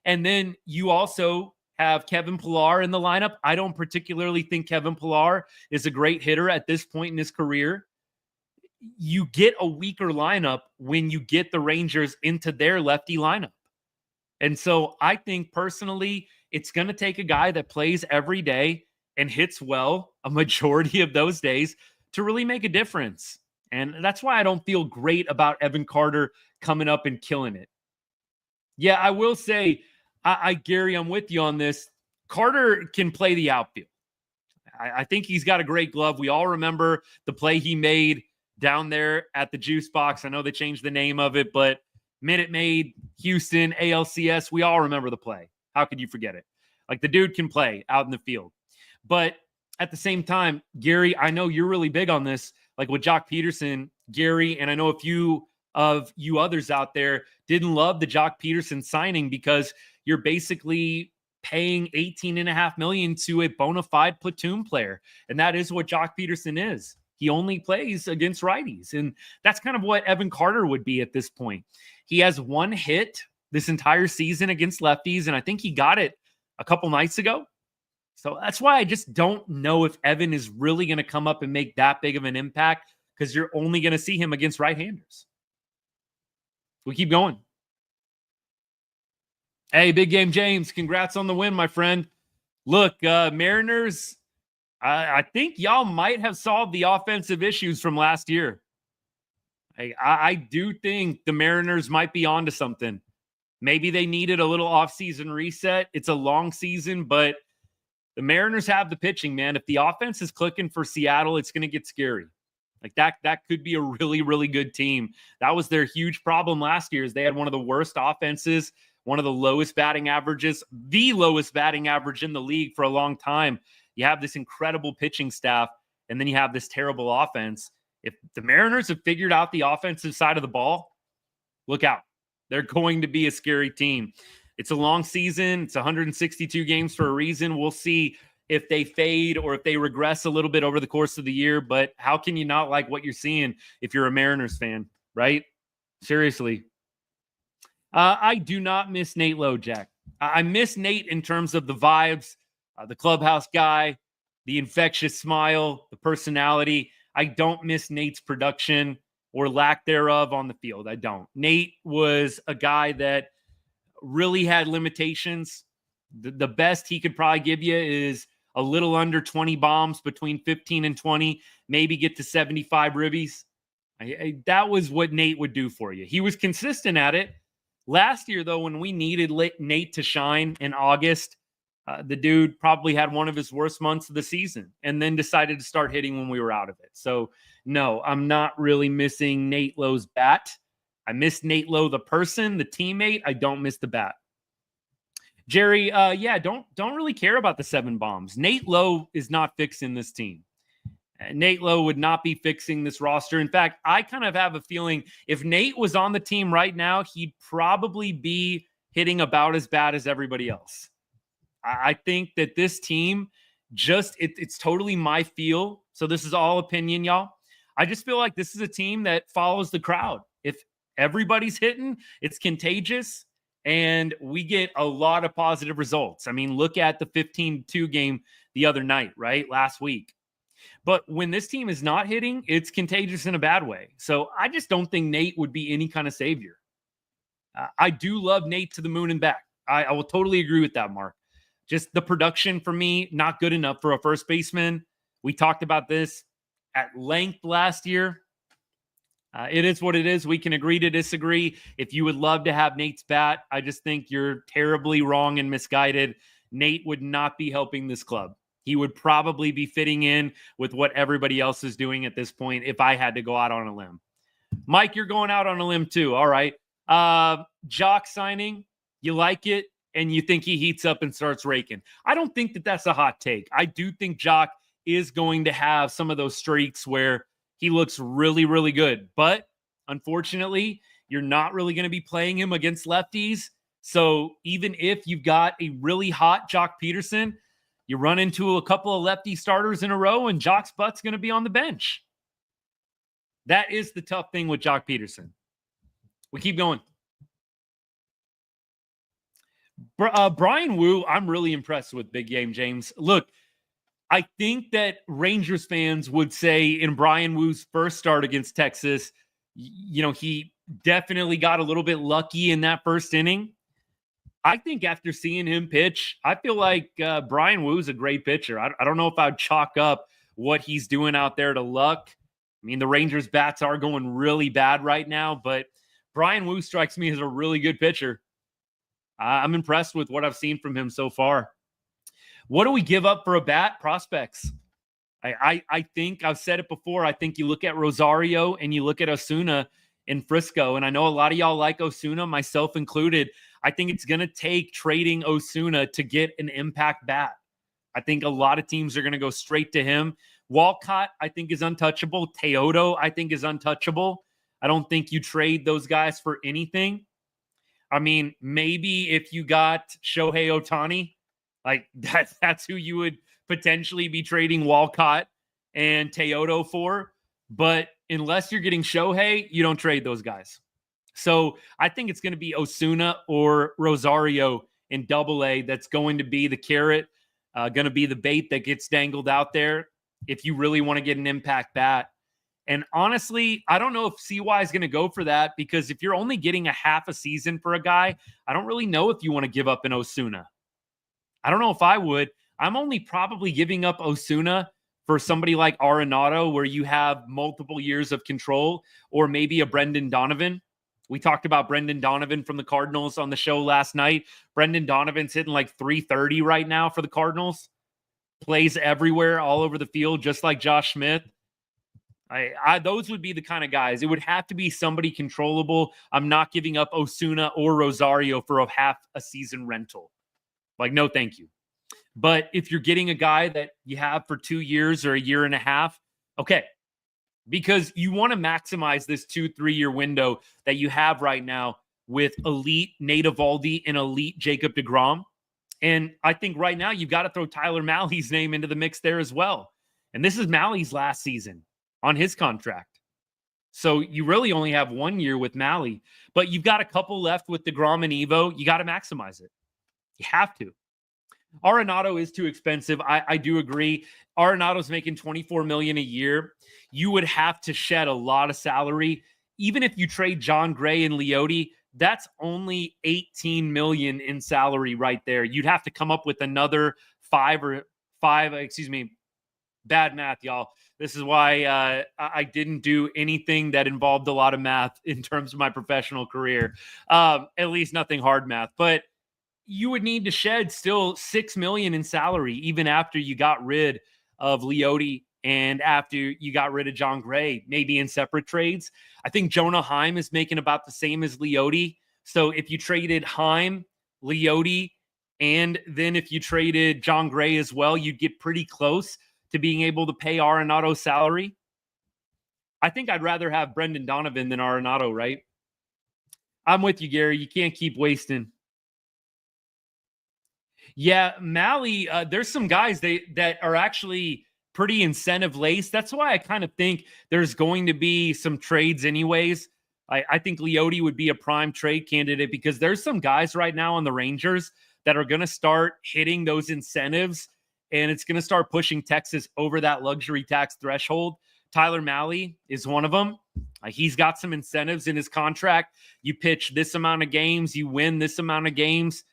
And then you also have Kevin Pillar in the lineup. I don't particularly think Kevin Pillar is a great hitter at this point in his career. You get a weaker lineup when you get the Rangers into their lefty lineup. And so I think personally, it's going to take a guy that plays every day and hits well a majority of those days to really make a difference. And that's why I don't feel great about Evan Carter coming up and killing it. Yeah, I will say, Gary, I'm with you on this. Carter can play the outfield. I think he's got a great glove. We all remember the play he made down there at the juice box. I know they changed the name of it, but Minute Maid, Houston, ALCS, we all remember the play. How could you forget it? Like, the dude can play out in the field. But at the same time, Gary, I know you're really big on this. Like with Jock Peterson, Gary, and I know a few of you others out there didn't love the Jock Peterson signing because you're basically paying $18.5 million to a bona fide platoon player. And that is what Jock Peterson is. He only plays against righties. And that's kind of what Evan Carter would be at this point. He has one hit this entire season against lefties, and I think he got it a couple nights ago. So that's why I just don't know if Evan is really going to come up and make that big of an impact, because you're only going to see him against right-handers. We keep going. Hey, Big Game James, congrats on the win, my friend. Look, Mariners, I think y'all might have solved the offensive issues from last year. I do think the Mariners might be onto something. Maybe they needed a little offseason reset. It's a long season, but the Mariners have the pitching, man. If the offense is clicking for Seattle, it's going to get scary. Like that could be a really, really good team. That was their huge problem last year, is they had one of the worst offenses, one of the lowest batting averages, the lowest batting average in the league for a long time. You have this incredible pitching staff, and then you have this terrible offense. If the Mariners have figured out the offensive side of the ball, look out. They're going to be a scary team. It's a long season. It's 162 games for a reason. We'll see if they fade or if they regress a little bit over the course of the year. But how can you not like what you're seeing if you're a Mariners fan, right? Seriously. I do not miss Nate Lowe, Jack. I miss Nate in terms of the vibes, the clubhouse guy, the infectious smile, the personality. I don't miss Nate's production or lack thereof on the field. I don't. Nate was a guy that really had limitations. The best he could probably give you is a little under 20 bombs, between 15 and 20, maybe get to 75 ribbies. That was what Nate would do for you. He was consistent at it. Last year, though, when we needed Nate to shine in August, the dude probably had one of his worst months of the season and then decided to start hitting when we were out of it. So, no, I'm not really missing Nate Lowe's bat. I miss Nate Lowe, the person, the teammate. I don't miss the bat. Jerry, don't really care about the 7 bombs. Nate Lowe is not fixing this team. Nate Lowe would not be fixing this roster. In fact, I kind of have a feeling if Nate was on the team right now, he'd probably be hitting about as bad as everybody else. I think that this team It's totally my feel. So this is all opinion, y'all. I just feel like this is a team that follows the crowd. If everybody's hitting, it's contagious, and we get a lot of positive results. I mean, look at the 15-2 game the other night, right? Last week. But when this team is not hitting, it's contagious in a bad way. So I just don't think Nate would be any kind of savior. I do love Nate to the moon and back. I will totally agree with that, Mark. Just the production for me, not good enough for a first baseman. We talked about this at length last year. It is what it is. We can agree to disagree. If you would love to have Nate's bat, I just think you're terribly wrong and misguided. Nate would not be helping this club. He would probably be fitting in with what everybody else is doing at this point if I had to go out on a limb. Mike, you're going out on a limb too. All right. Jock signing, you like it, and you think he heats up and starts raking. I don't think that that's a hot take. I do think Jock is going to have some of those streaks where he looks really, really good. But unfortunately, you're not really going to be playing him against lefties. So even if you've got a really hot Jock Peterson, you run into a couple of lefty starters in a row, and Jock's butt's going to be on the bench. That is the tough thing with Jock Peterson. We keep going. Brian Wu, I'm really impressed with Big Game James. Look, I think that Rangers fans would say in Brian Wu's first start against Texas, he definitely got a little bit lucky in that first inning. I think after seeing him pitch, I feel like Brian Wu's a great pitcher. I don't know if I'd chalk up what he's doing out there to luck. I mean, the Rangers' bats are going really bad right now, but Brian Wu strikes me as a really good pitcher. I'm impressed with what I've seen from him so far. What do we give up for a bat? Prospects. I think I've said it before. I think you look at Rosario and you look at Osuna in Frisco, and I know a lot of y'all like Osuna, myself included. I think it's going to take trading Osuna to get an impact bat. I think a lot of teams are going to go straight to him. Walcott, I think, is untouchable. Teodo, I think, is untouchable. I don't think you trade those guys for anything. I mean, maybe if you got Shohei Ohtani, like that's who you would potentially be trading Walcott and Teodo for. But unless you're getting Shohei, you don't trade those guys. So I think it's going to be Osuna or Rosario in Double-A that's going to be the carrot, going to be the bait that gets dangled out there if you really want to get an impact bat. And honestly, I don't know if CY is going to go for that, because if you're only getting a half a season for a guy, I don't really know if you want to give up an Osuna. I don't know if I would. I'm only probably giving up Osuna for somebody like Arenado, where you have multiple years of control, or maybe a Brendan Donovan. We talked about Brendan Donovan from the Cardinals on the show last night. Brendan Donovan's hitting like 330 right now for the Cardinals. Plays everywhere, all over the field, just like Josh Smith. Those would be the kind of guys. It would have to be somebody controllable. I'm not giving up Osuna or Rosario for a half a season rental. Like, no, thank you. But if you're getting a guy that you have for 2 years or a year and a half, okay. Because you want to maximize this 2-3 year window that you have right now with elite Nate Eovaldi and elite Jacob deGrom. And I think right now you've got to throw Tyler Mahle's name into the mix there as well. And this is Mahle's last season on his contract. So you really only have 1 year with Mahle, but you've got a couple left with deGrom and Evo. You got to maximize it. You have to. Arenado is too expensive. I do agree. Arenado's making $24 million a year. You would have to shed a lot of salary. Even if you trade John Gray and Leote, that's only $18 million in salary right there. You'd have to come up with another five. Bad math, y'all. This is why I didn't do anything that involved a lot of math in terms of my professional career. At least nothing hard math. But you would need to shed still $6 million in salary, even after you got rid of Leote and after you got rid of John Gray, maybe in separate trades. I think Jonah Heim is making about the same as Leote. So if you traded Heim, Leote, and then if you traded John Gray as well, you'd get pretty close to being able to pay Arenado's salary. I think I'd rather have Brendan Donovan than Arenado, right? I'm with you, Gary. You can't keep wasting. Yeah, Mally, there's some guys that are actually pretty incentive laced. That's why I kind of think there's going to be some trades anyways. I think Leote would be a prime trade candidate because there's some guys right now on the Rangers that are going to start hitting those incentives, and it's going to start pushing Texas over that luxury tax threshold. Tyler Mally is one of them. He's got some incentives in his contract. You pitch this amount of games, you win this amount of games.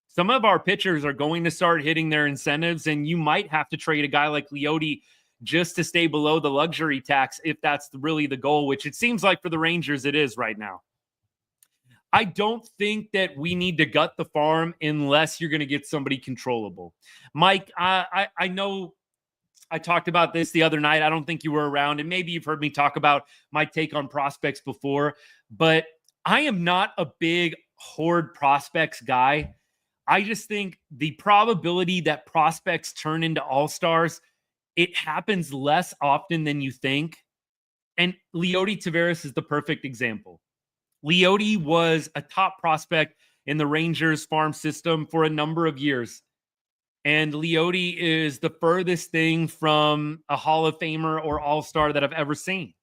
Some of our pitchers are going to start hitting their incentives, and you might have to trade a guy like Leote just to stay below the luxury tax if that's really the goal, which it seems like for the Rangers it is right now. I don't think that we need to gut the farm unless you're going to get somebody controllable. Mike, I know I talked about this the other night. I don't think you were around, and maybe you've heard me talk about my take on prospects before, but I am not a big hoard prospects guy. I just think the probability that prospects turn into all-stars, it happens less often than you think. And Leote Taveras is the perfect example. Leote was a top prospect in the Rangers farm system for a number of years. And Leote is the furthest thing from a Hall of Famer or all-star that I've ever seen.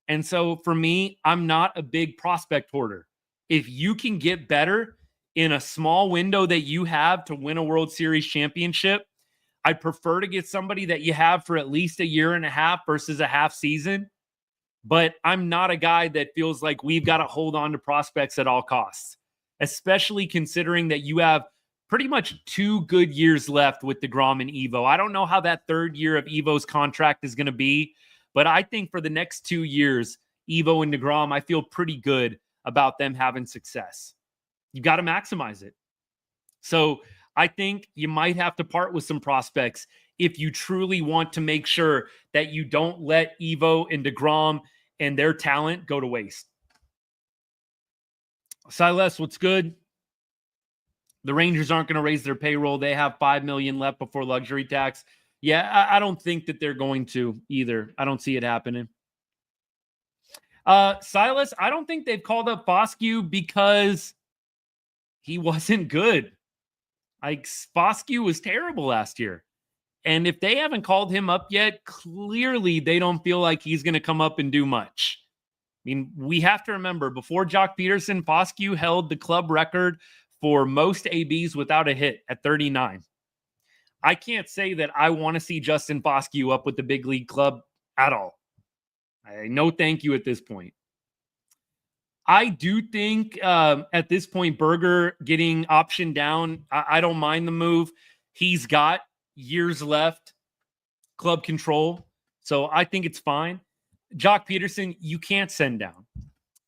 And so for me, I'm not a big prospect hoarder. If you can get better in a small window that you have to win a World Series championship, I prefer to get somebody that you have for at least a year and a half versus a half season. But I'm not a guy that feels like we've got to hold on to prospects at all costs, especially considering that you have pretty much 2 good years left with DeGrom and Evo. I don't know how that third year of Evo's contract is going to be, but I think for the next 2 years, Evo and DeGrom, I feel pretty good about them having success. You got to maximize it. So I think you might have to part with some prospects if you truly want to make sure that you don't let Evo and DeGrom and their talent go to waste. Silas, what's good? The Rangers aren't going to raise their payroll. They have $5 million left before luxury tax. Yeah, I don't think that they're going to either. I don't see it happening. Silas, I don't think they've called up Foscue because he wasn't good. Like, Foscue was terrible last year. And if they haven't called him up yet, clearly they don't feel like he's going to come up and do much. I mean, we have to remember, before Jock Peterson, Foscue held the club record for most ABs without a hit at 39. I can't say that I want to see Justin Foscue up with the big league club at all. No thank you at this point. I do think at this point, Berger getting optioned down, I don't mind the move. He's got years left, club control. So I think it's fine. Jock Peterson, you can't send down.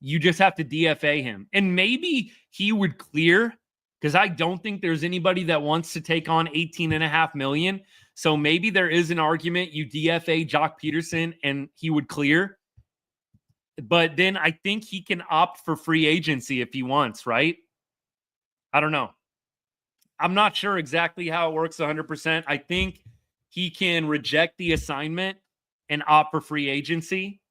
You just have to DFA him. And maybe he would clear, because I don't think there's anybody that wants to take on $18.5 million. So maybe there is an argument you DFA Jock Peterson and he would clear. But then I think he can opt for free agency if he wants, right? I don't know. I'm not sure exactly how it works 100%. I think he can reject the assignment and opt for free agency,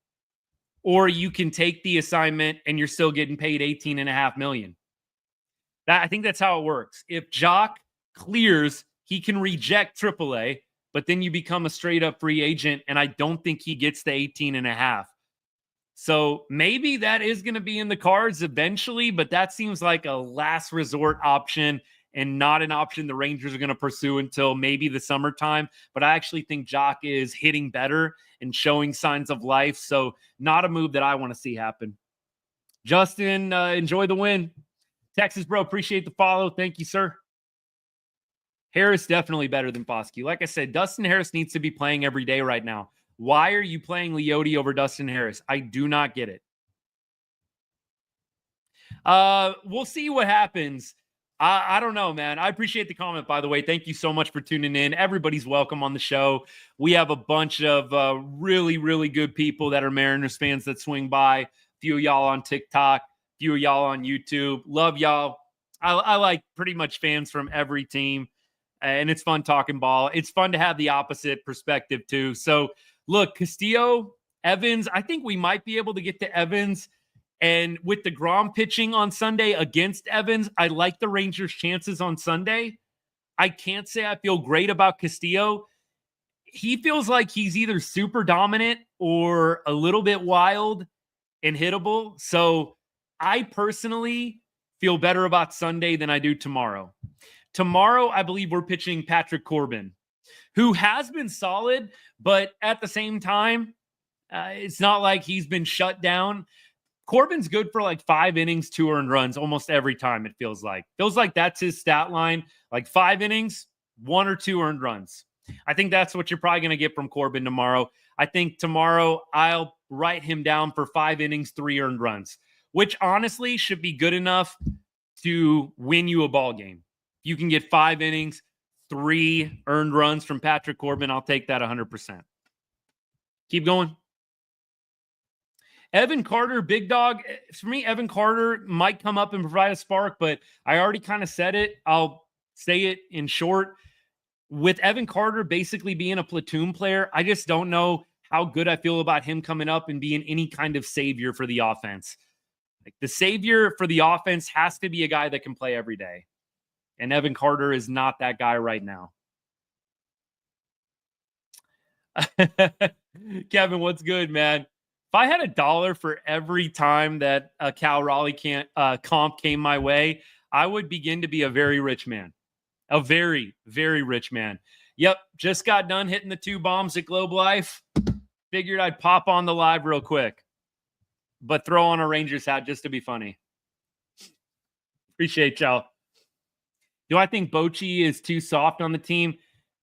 or you can take the assignment and you're still getting paid $18.5 million. I think that's how it works. If Jock clears, he can reject AAA, but then you become a straight up free agent, and I don't think he gets the 18.5. So maybe that is going to be in the cards eventually, but that seems like a last resort option and not an option the Rangers are going to pursue until maybe the summertime. But I actually think Jock is hitting better and showing signs of life. So not a move that I want to see happen. Justin, enjoy the win. Texas bro, appreciate the follow. Thank you, sir. Harris definitely better than Foscue. Like I said, Dustin Harris needs to be playing every day right now. Why are you playing Leote over Dustin Harris? I do not get it. We'll see what happens. I don't know, man. I appreciate the comment, by the way. Thank you so much for tuning in. Everybody's welcome on the show. We have a bunch of really, really good people that are Mariners fans that swing by. A few of y'all on TikTok, a few of y'all on YouTube. Love y'all. I like pretty much fans from every team, and it's fun talking ball. It's fun to have the opposite perspective, too. So, look, Castillo, Evans, I think we might be able to get to Evans. And with DeGrom pitching on Sunday against Evans, I like the Rangers' chances on Sunday. I can't say I feel great about Castillo. He feels like he's either super dominant or a little bit wild and hittable. So I personally feel better about Sunday than I do tomorrow. Tomorrow, I believe we're pitching Patrick Corbin, who has been solid, but at the same time, it's not like he's been shut down. Corbin's good for like 5 innings, 2 earned runs almost every time, it feels like. Feels like that's his stat line. Like 5 innings, 1 or 2 earned runs. I think that's what you're probably going to get from Corbin tomorrow. I think tomorrow I'll write him down for 5 innings, 3 earned runs, which honestly should be good enough to win you a ball game. If you can get 5 innings, 3 earned runs from Patrick Corbin, I'll take that 100%. Keep going. Evan Carter, big dog. For me, Evan Carter might come up and provide a spark, but I already kind of said it. I'll say it in short. With Evan Carter basically being a platoon player, I just don't know how good I feel about him coming up and being any kind of savior for the offense. Like the savior for the offense has to be a guy that can play every day. And Evan Carter is not that guy right now. Kevin, what's good, man? If I had $1 for every time that a Cal Raleigh comp came my way, I would begin to be a very rich man. A very, very rich man. Yep, just got done hitting the 2 bombs at Globe Life. Figured I'd pop on the live real quick. But throw on a Rangers hat just to be funny. Appreciate y'all. Do I think Bochy is too soft on the team?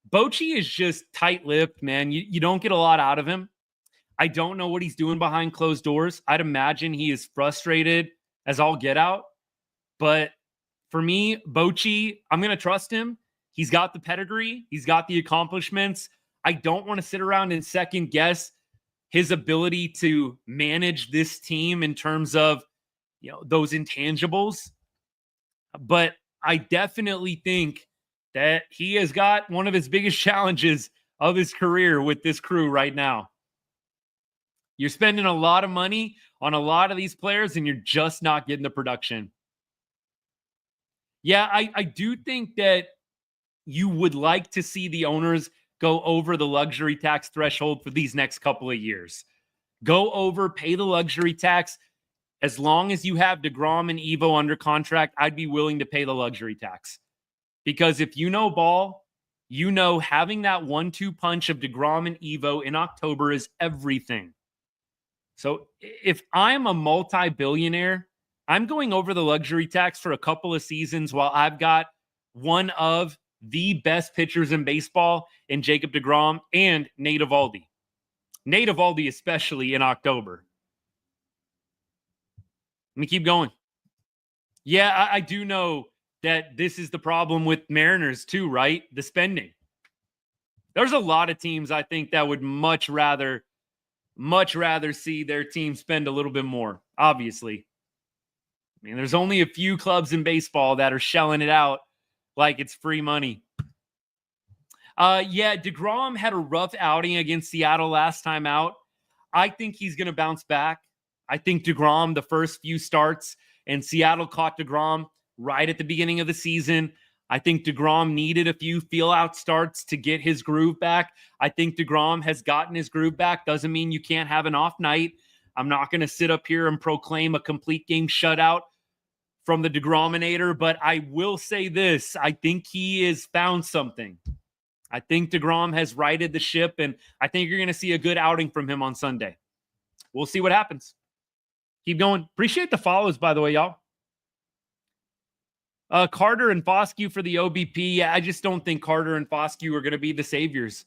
Bochy is just tight-lipped, man. You don't get a lot out of him. I don't know what he's doing behind closed doors. I'd imagine he is frustrated as all get out. But for me, Bochy, I'm going to trust him. He's got the pedigree. He's got the accomplishments. I don't want to sit around and second guess his ability to manage this team in terms of, those intangibles. But I definitely think that he has got one of his biggest challenges of his career with this crew right now. You're spending a lot of money on a lot of these players, and you're just not getting the production. Yeah, I do think that you would like to see the owners go over the luxury tax threshold for these next couple of years. Go over, pay the luxury tax. As long as you have DeGrom and Evo under contract, I'd be willing to pay the luxury tax. Because if you know ball, having that 1-2 punch of DeGrom and Evo in October is everything. So if I'm a multi-billionaire, I'm going over the luxury tax for a couple of seasons while I've got one of the best pitchers in baseball in Jacob DeGrom and Nate Eovaldi. Nate Eovaldi especially in October. Let me keep going. Yeah, I do know that this is the problem with Mariners too, right? The spending. There's a lot of teams I think that would much rather see their team spend a little bit more, obviously. I mean, there's only a few clubs in baseball that are shelling it out like it's free money. Yeah, DeGrom had a rough outing against Seattle last time out. I think he's going to bounce back. I think DeGrom, the first few starts, and Seattle caught DeGrom right at the beginning of the season. I think DeGrom needed a few feel-out starts to get his groove back. I think DeGrom has gotten his groove back. Doesn't mean you can't have an off night. I'm not going to sit up here and proclaim a complete game shutout from the DeGrominator, but I will say this. I think he has found something. I think DeGrom has righted the ship, and I think you're going to see a good outing from him on Sunday. We'll see what happens. Keep going. Appreciate the follows, by the way, y'all. Carter and Foscue for the OBP. Yeah, I just don't think Carter and Foscue are going to be the saviors.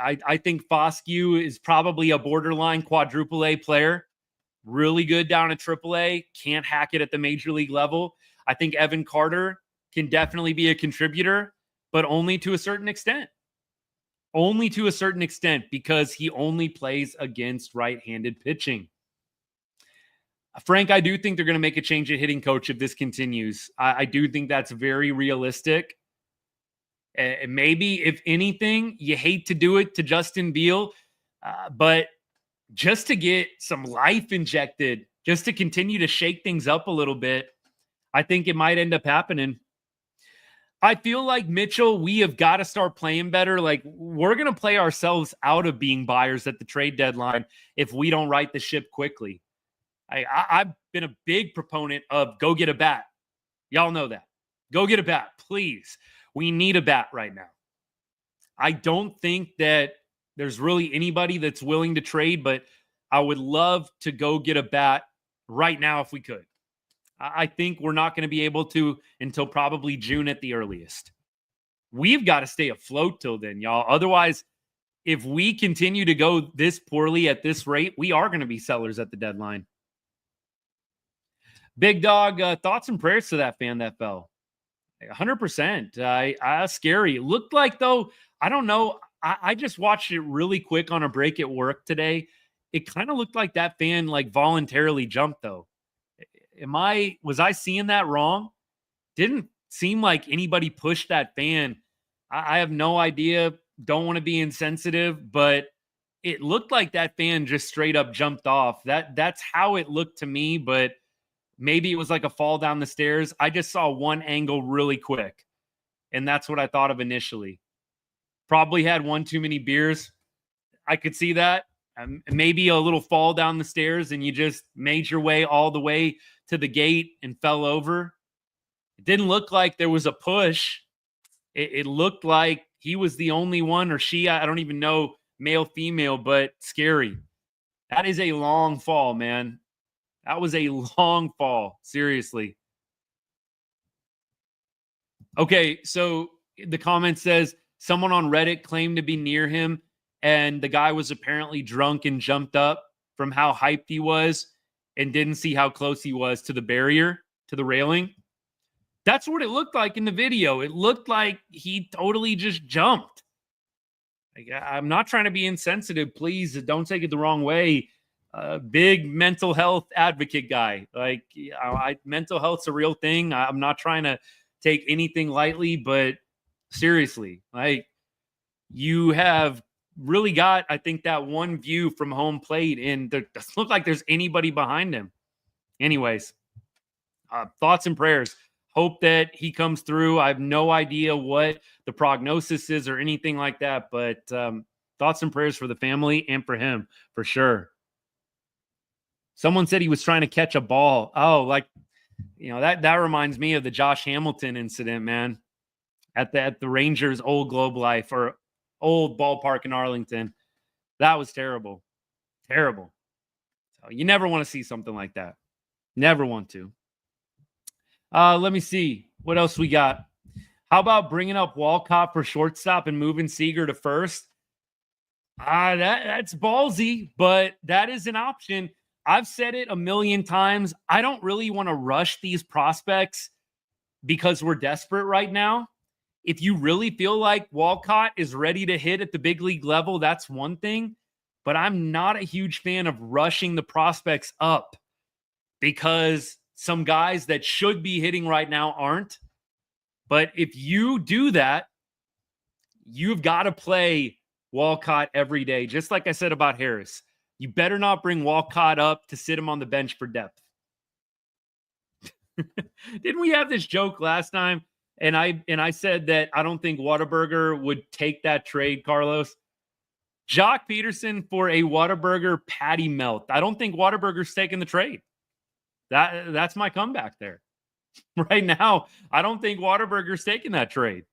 I think Foscue is probably a borderline quadruple A player. Really good down at triple A. Can't hack it at the major league level. I think Evan Carter can definitely be a contributor, but only to a certain extent. Only to a certain extent because he only plays against right-handed pitching. Frank, I do think they're going to make a change at hitting coach if this continues. I do think that's very realistic. Maybe, if anything, you hate to do it to Justin Beal, but just to get some life injected, just to continue to shake things up a little bit, I think it might end up happening. I feel like, Mitchell, we have got to start playing better. Like, we're going to play ourselves out of being buyers at the trade deadline if we don't right the ship quickly. I've been a big proponent of go get a bat. Y'all know that. Go get a bat, please. We need a bat right now. I don't think that there's really anybody that's willing to trade, but I would love to go get a bat right now if we could. I think we're not going to be able to until probably June at the earliest. We've got to stay afloat till then, y'all. Otherwise, if we continue to go this poorly at this rate, we are going to be sellers at the deadline. Big Dog, thoughts and prayers to that fan that fell. 100%. Scary. It looked like, though, I don't know. I just watched it really quick on a break at work today. It kind of looked like that fan like voluntarily jumped, though. Was I seeing that wrong? Didn't seem like anybody pushed that fan. I have no idea. Don't want to be insensitive, but it looked like that fan just straight up jumped off. That's how it looked to me, but maybe it was like a fall down the stairs. I just saw one angle really quick, and that's what I thought of initially. Probably had one too many beers. I could see that. Maybe a little fall down the stairs, and you just made your way all the way to the gate and fell over. It didn't look like there was a push. It looked like he was the only one, or she, I don't even know, male, female, but scary. That is a long fall, man. That was a long fall. Seriously. Okay, so the comment says someone on Reddit claimed to be near him, and the guy was apparently drunk and jumped up from how hyped he was and didn't see how close he was to the barrier, to the railing. That's what it looked like in the video. It looked like he totally just jumped. Like, I'm not trying to be insensitive. Please don't take it the wrong way. Big mental health advocate guy. Like, mental health's a real thing. I'm not trying to take anything lightly, but seriously, like, you have really got, I think, that one view from home plate, and there doesn't look like there's anybody behind him. Anyways, thoughts and prayers. Hope that he comes through. I have no idea what the prognosis is or anything like that, but thoughts and prayers for the family and for him, for sure. Someone said he was trying to catch a ball. Oh, like, you know, that reminds me of the Josh Hamilton incident, man, at the Rangers' old Globe Life or old ballpark in Arlington. That was terrible. Terrible. So you never want to see something like that. Never want to. Let me see. What else we got? How about bringing up Walcott for shortstop and moving Seager to first? That's ballsy, but that is an option. I've said it a million times. I don't really want to rush these prospects because we're desperate right now. If you really feel like Walcott is ready to hit at the big league level, that's one thing. But I'm not a huge fan of rushing the prospects up because some guys that should be hitting right now aren't. But if you do that, you've got to play Walcott every day. Just like I said about Harris. You better not bring Walcott up to sit him on the bench for depth. Didn't we have this joke last time? And I said that I don't think Whataburger would take that trade, Carlos. Jock Peterson for a Whataburger patty melt. I don't think Whataburger's taking the trade. That's my comeback there. Right now, I don't think Whataburger's taking that trade.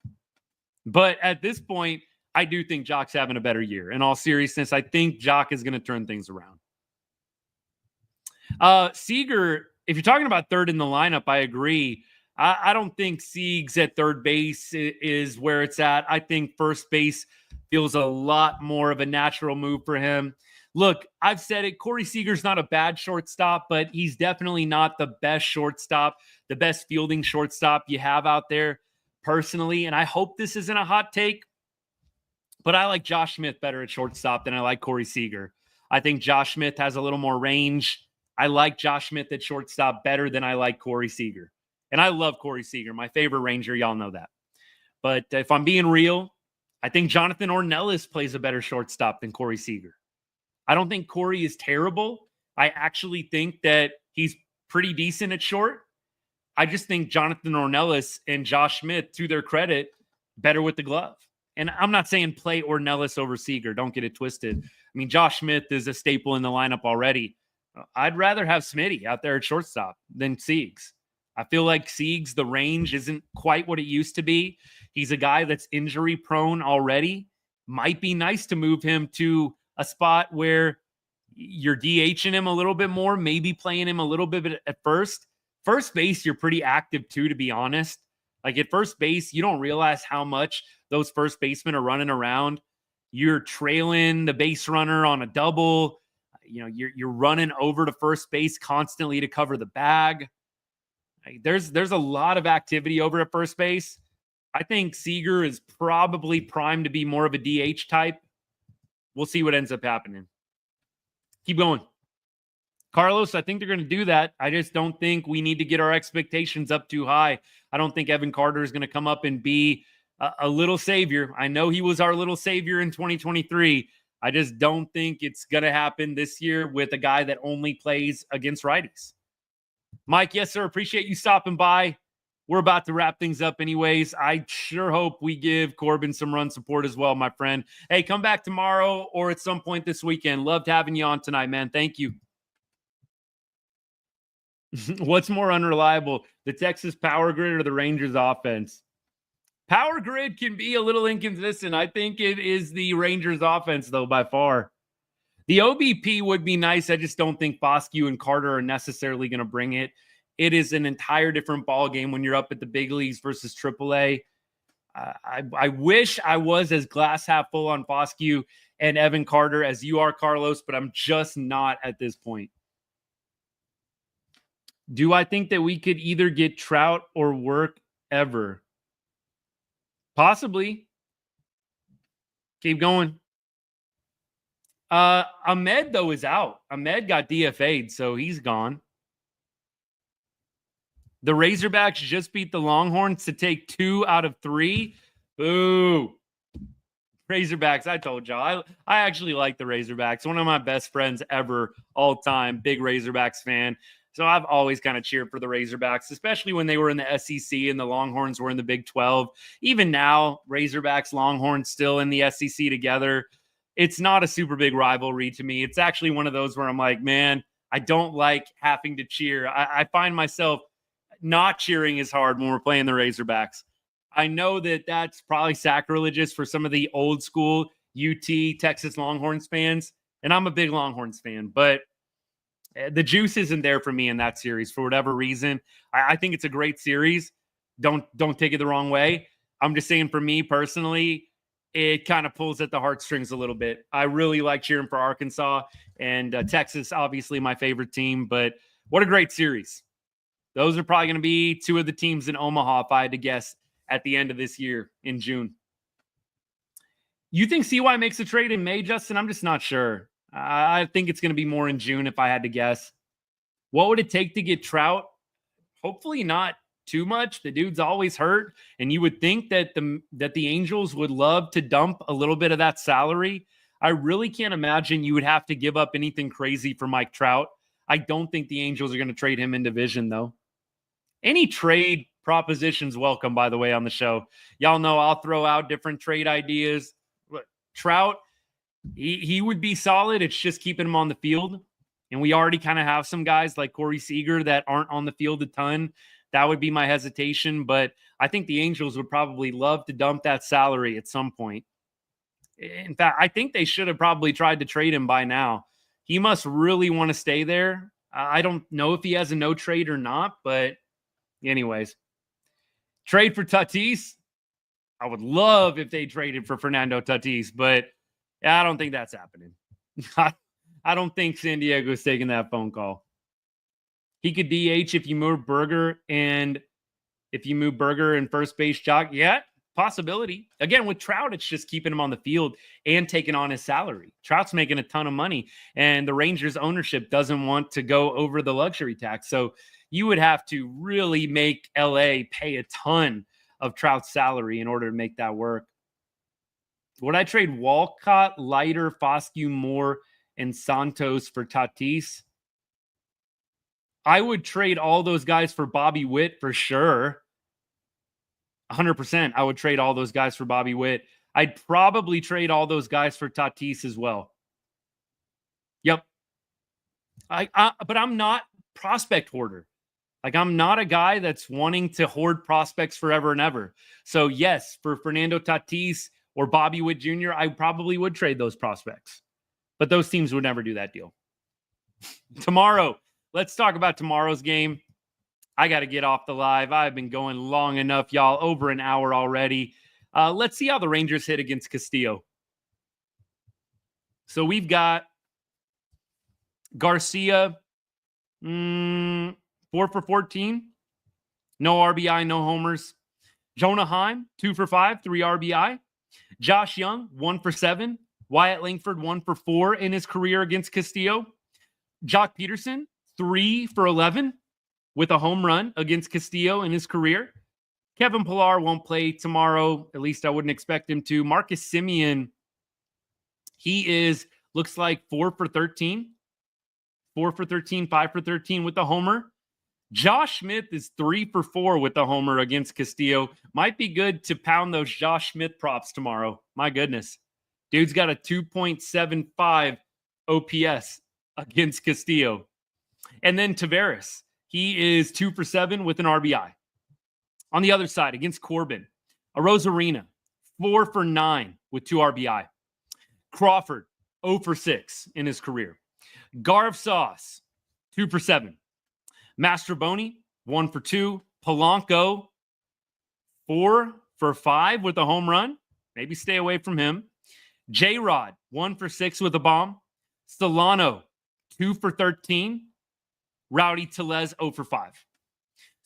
But at this point, I do think Jock's having a better year. In all seriousness, I think Jock is going to turn things around. Seager, if you're talking about third in the lineup, I agree. I don't think Siegs at third base is where it's at. I think first base feels a lot more of a natural move for him. Look, I've said it. Corey Seager's not a bad shortstop, but he's definitely not the best shortstop, the best fielding shortstop you have out there personally. And I hope this isn't a hot take, but I like Josh Smith better at shortstop than I like Corey Seager. I think Josh Smith has a little more range. I like Josh Smith at shortstop better than I like Corey Seager. And I love Corey Seager, my favorite Ranger. Y'all know that. But if I'm being real, I think Jonathan Ornelas plays a better shortstop than Corey Seager. I don't think Corey is terrible. I actually think that he's pretty decent at short. I just think Jonathan Ornelas and Josh Smith, to their credit, better with the glove. And I'm not saying play Ornelas over Seager. Don't get it twisted. I mean, Josh Smith is a staple in the lineup already. I'd rather have Smitty out there at shortstop than Siegs. I feel like Siegs, the range isn't quite what it used to be. He's a guy that's injury prone already. Might be nice to move him to a spot where you're DHing him a little bit more, maybe playing him a little bit at first. First base, you're pretty active too, to be honest. Like at first base, you don't realize how much those first basemen are running around. You're trailing the base runner on a double. You know, you're running over to first base constantly to cover the bag. There's a lot of activity over at first base. I think Seager is probably primed to be more of a DH type. We'll see what ends up happening. Keep going. Carlos, I think they're going to do that. I just don't think we need to get our expectations up too high. I don't think Evan Carter is going to come up and be a little savior. I know he was our little savior in 2023. I just don't think it's going to happen this year with a guy that only plays against righties. Mike, yes, sir. Appreciate you stopping by. We're about to wrap things up anyways. I sure hope we give Corbin some run support as well, my friend. Hey, come back tomorrow or at some point this weekend. Loved having you on tonight, man. Thank you. What's more unreliable, the Texas power grid or the Rangers offense? Power grid can be a little inconsistent. I think it is the Rangers offense, though, by far. The OBP would be nice. I just don't think Foscue and Carter are necessarily going to bring it. It is an entire different ball game when you're up at the big leagues versus AAA. I wish I was as glass half full on Foscue and Evan Carter as you are, Carlos, but I'm just not at this point. Do I think that we could either get Trout or work ever? Possibly. Keep going. Ahmed, though, is out. Ahmed got DFA'd, so he's gone. The Razorbacks just beat the Longhorns to take 2 out of 3. Boo. Razorbacks, I told y'all. I actually like the Razorbacks. One of my best friends ever, all time, big Razorbacks fan. So I've always kind of cheered for the Razorbacks, especially when they were in the SEC and the Longhorns were in the Big 12. Even now, Razorbacks, Longhorns still in the SEC together. It's not a super big rivalry to me. It's actually one of those where I'm like, man, I don't like having to cheer. I find myself not cheering as hard when we're playing the Razorbacks. I know that that's probably sacrilegious for some of the old school UT Texas Longhorns fans, and I'm a big Longhorns fan, but the juice isn't there for me in that series for whatever reason. I think it's a great series. Don't take it the wrong way. I'm just saying for me personally, it kind of pulls at the heartstrings a little bit. I really like cheering for Arkansas and Texas, obviously my favorite team, but what a great series. Those are probably going to be 2 of the teams in Omaha, if I had to guess, at the end of this year in June. You think CY makes a trade in May, Justin? I'm just not sure. I think it's going to be more in June if I had to guess. What would it take to get Trout? Hopefully not too much. The dude's always hurt, and you would think that the Angels would love to dump a little bit of that salary. I really can't imagine you would have to give up anything crazy for Mike Trout. I don't think the Angels are going to trade him in division, though. Any trade propositions welcome, by the way, on the show. Y'all know I'll throw out different trade ideas. Trout, he would be solid. It's just keeping him on the field. And we already kind of have some guys like Corey Seager that aren't on the field a ton. That would be my hesitation. But I think the Angels would probably love to dump that salary at some point. In fact, I think they should have probably tried to trade him by now. He must really want to stay there. I don't know if he has a no trade or not, but anyways. Trade for Tatis. I would love if they traded for Fernando Tatis, but I don't think that's happening. I don't think San Diego's taking that phone call. He could DH if you move Berger and first base Jock. Yeah, possibility. Again, with Trout, it's just keeping him on the field and taking on his salary. Trout's making a ton of money, and the Rangers ownership doesn't want to go over the luxury tax. So you would have to really make LA pay a ton of Trout's salary in order to make that work. Would I trade Walcott, Leiter, Foscue, Moore, and Santos for Tatis? I would trade all those guys for Bobby Witt for sure. 100%. I would trade all those guys for Bobby Witt. I'd probably trade all those guys for Tatis as well. Yep. But I'm not prospect hoarder. Like, I'm not a guy that's wanting to hoard prospects forever and ever. So yes, for Fernando Tatis or Bobby Witt Jr., I probably would trade those prospects. But those teams would never do that deal. Tomorrow, let's talk about tomorrow's game. I got to get off the live. I've been going long enough, y'all, over an hour already. Let's see how the Rangers hit against Castillo. So we've got Garcia, 4 for 14. No RBI, no homers. Jonah Heim, 2 for 5, 3 RBI. Josh Young, 1 for 7. Wyatt Langford, 1 for 4 in his career against Castillo. Jock Peterson, 3 for 11 with a home run against Castillo in his career. Kevin Pillar won't play tomorrow. At least I wouldn't expect him to. Marcus Semien, looks like 4 for 13. 4 for 13, 5 for 13 with the homer. Josh Smith is 3 for 4 with the homer against Castillo. Might be good to pound those Josh Smith props tomorrow. My goodness. Dude's got a 2.75 OPS against Castillo. And then Taveras. He is 2 for 7 with an RBI. On the other side, against Corbin, Arozarena, 4 for 9 with 2 RBI. Crawford, 0 for 6 in his career. Garv Sauce, 2 for 7. Mastroboni, 1 for 2. Polanco, 4 for 5 with a home run. Maybe stay away from him. J-Rod, 1 for 6 with a bomb. Solano, 2 for 13. Rowdy Tellez, 0 for 5.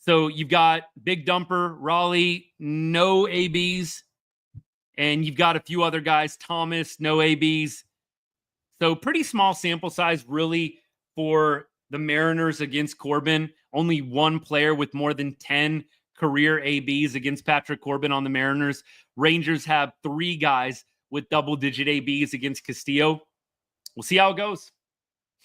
So you've got Big Dumper, Raleigh, no ABs. And you've got a few other guys, Thomas, no ABs. So pretty small sample size, really, for the Mariners against Corbin. Only one player with more than 10 career ABs against Patrick Corbin on the Mariners. Rangers have 3 guys with double-digit ABs against Castillo. We'll see how it goes.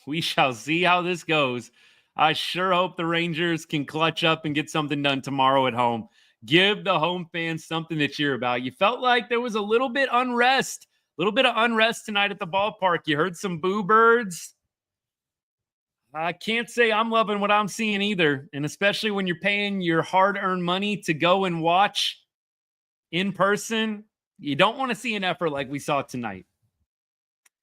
We shall see how this goes. I sure hope the Rangers can clutch up and get something done tomorrow at home. Give the home fans something to cheer about. You felt like there was a little bit of unrest tonight at the ballpark. You heard some boo birds. I can't say I'm loving what I'm seeing either. And especially when you're paying your hard-earned money to go and watch in person, you don't want to see an effort like we saw tonight.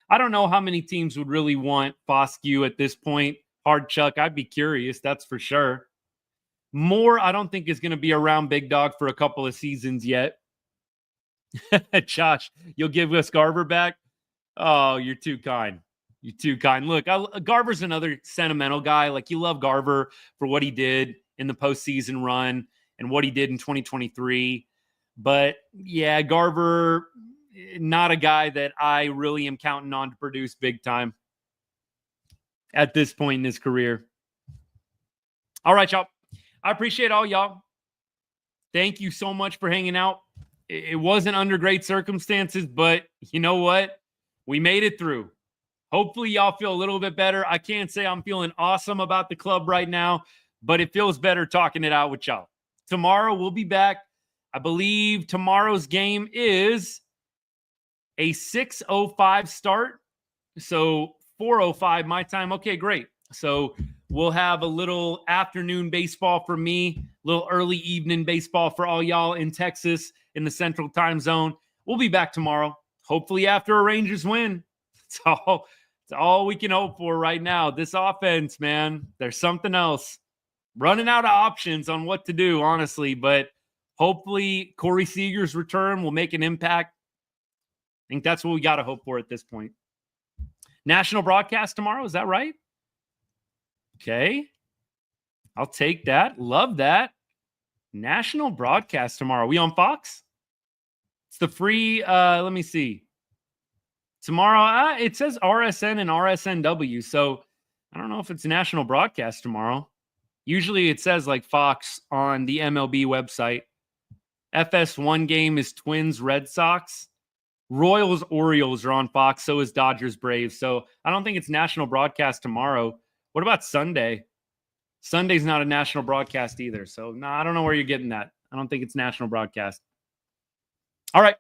I don't know how many teams would really want Foscue at this point. Hard Chuck, I'd be curious, that's for sure. Moore, I don't think is going to be around Big Dog for a couple of seasons yet. Josh, you'll give us Garver back? Oh, you're too kind. You're too kind. Look, Garver's another sentimental guy. Like, you love Garver for what he did in the postseason run and what he did in 2023. But, yeah, Garver, not a guy that I really am counting on to produce big time at this point in his career. All right, y'all. I appreciate all y'all. Thank you so much for hanging out. It wasn't under great circumstances, but you know what? We made it through. Hopefully y'all feel a little bit better. I can't say I'm feeling awesome about the club right now, but it feels better talking it out with y'all. Tomorrow we'll be back. I believe tomorrow's game is a 6:05 start. So 4:05 my time. Okay, great. So we'll have a little afternoon baseball for me, a little early evening baseball for all y'all in Texas in the Central Time Zone. We'll be back tomorrow, hopefully after a Rangers win. It's all we can hope for right now. This offense, man, there's something else. Running out of options on what to do, honestly, but hopefully Corey Seager's return will make an impact. I think that's what we got to hope for at this point. National broadcast tomorrow, is that right? Okay. I'll take that. Love that. National broadcast tomorrow. We on Fox? It's the free, let me see. Tomorrow, it says RSN and RSNW, so I don't know if it's national broadcast tomorrow. Usually it says like Fox on the MLB website. FS1 game is Twins, Red Sox. Royals, Orioles are on Fox, so is Dodgers, Braves. So I don't think it's national broadcast tomorrow. What about Sunday? Sunday's not a national broadcast either. So, no, I don't know where you're getting that. I don't think it's national broadcast. All right.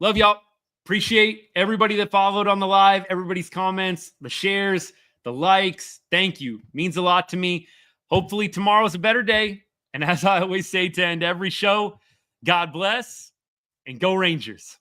Love y'all. Appreciate everybody that followed on the live, everybody's comments, the shares, the likes. Thank you. Means a lot to me. Hopefully tomorrow's a better day. And as I always say to end every show, God bless and go Rangers.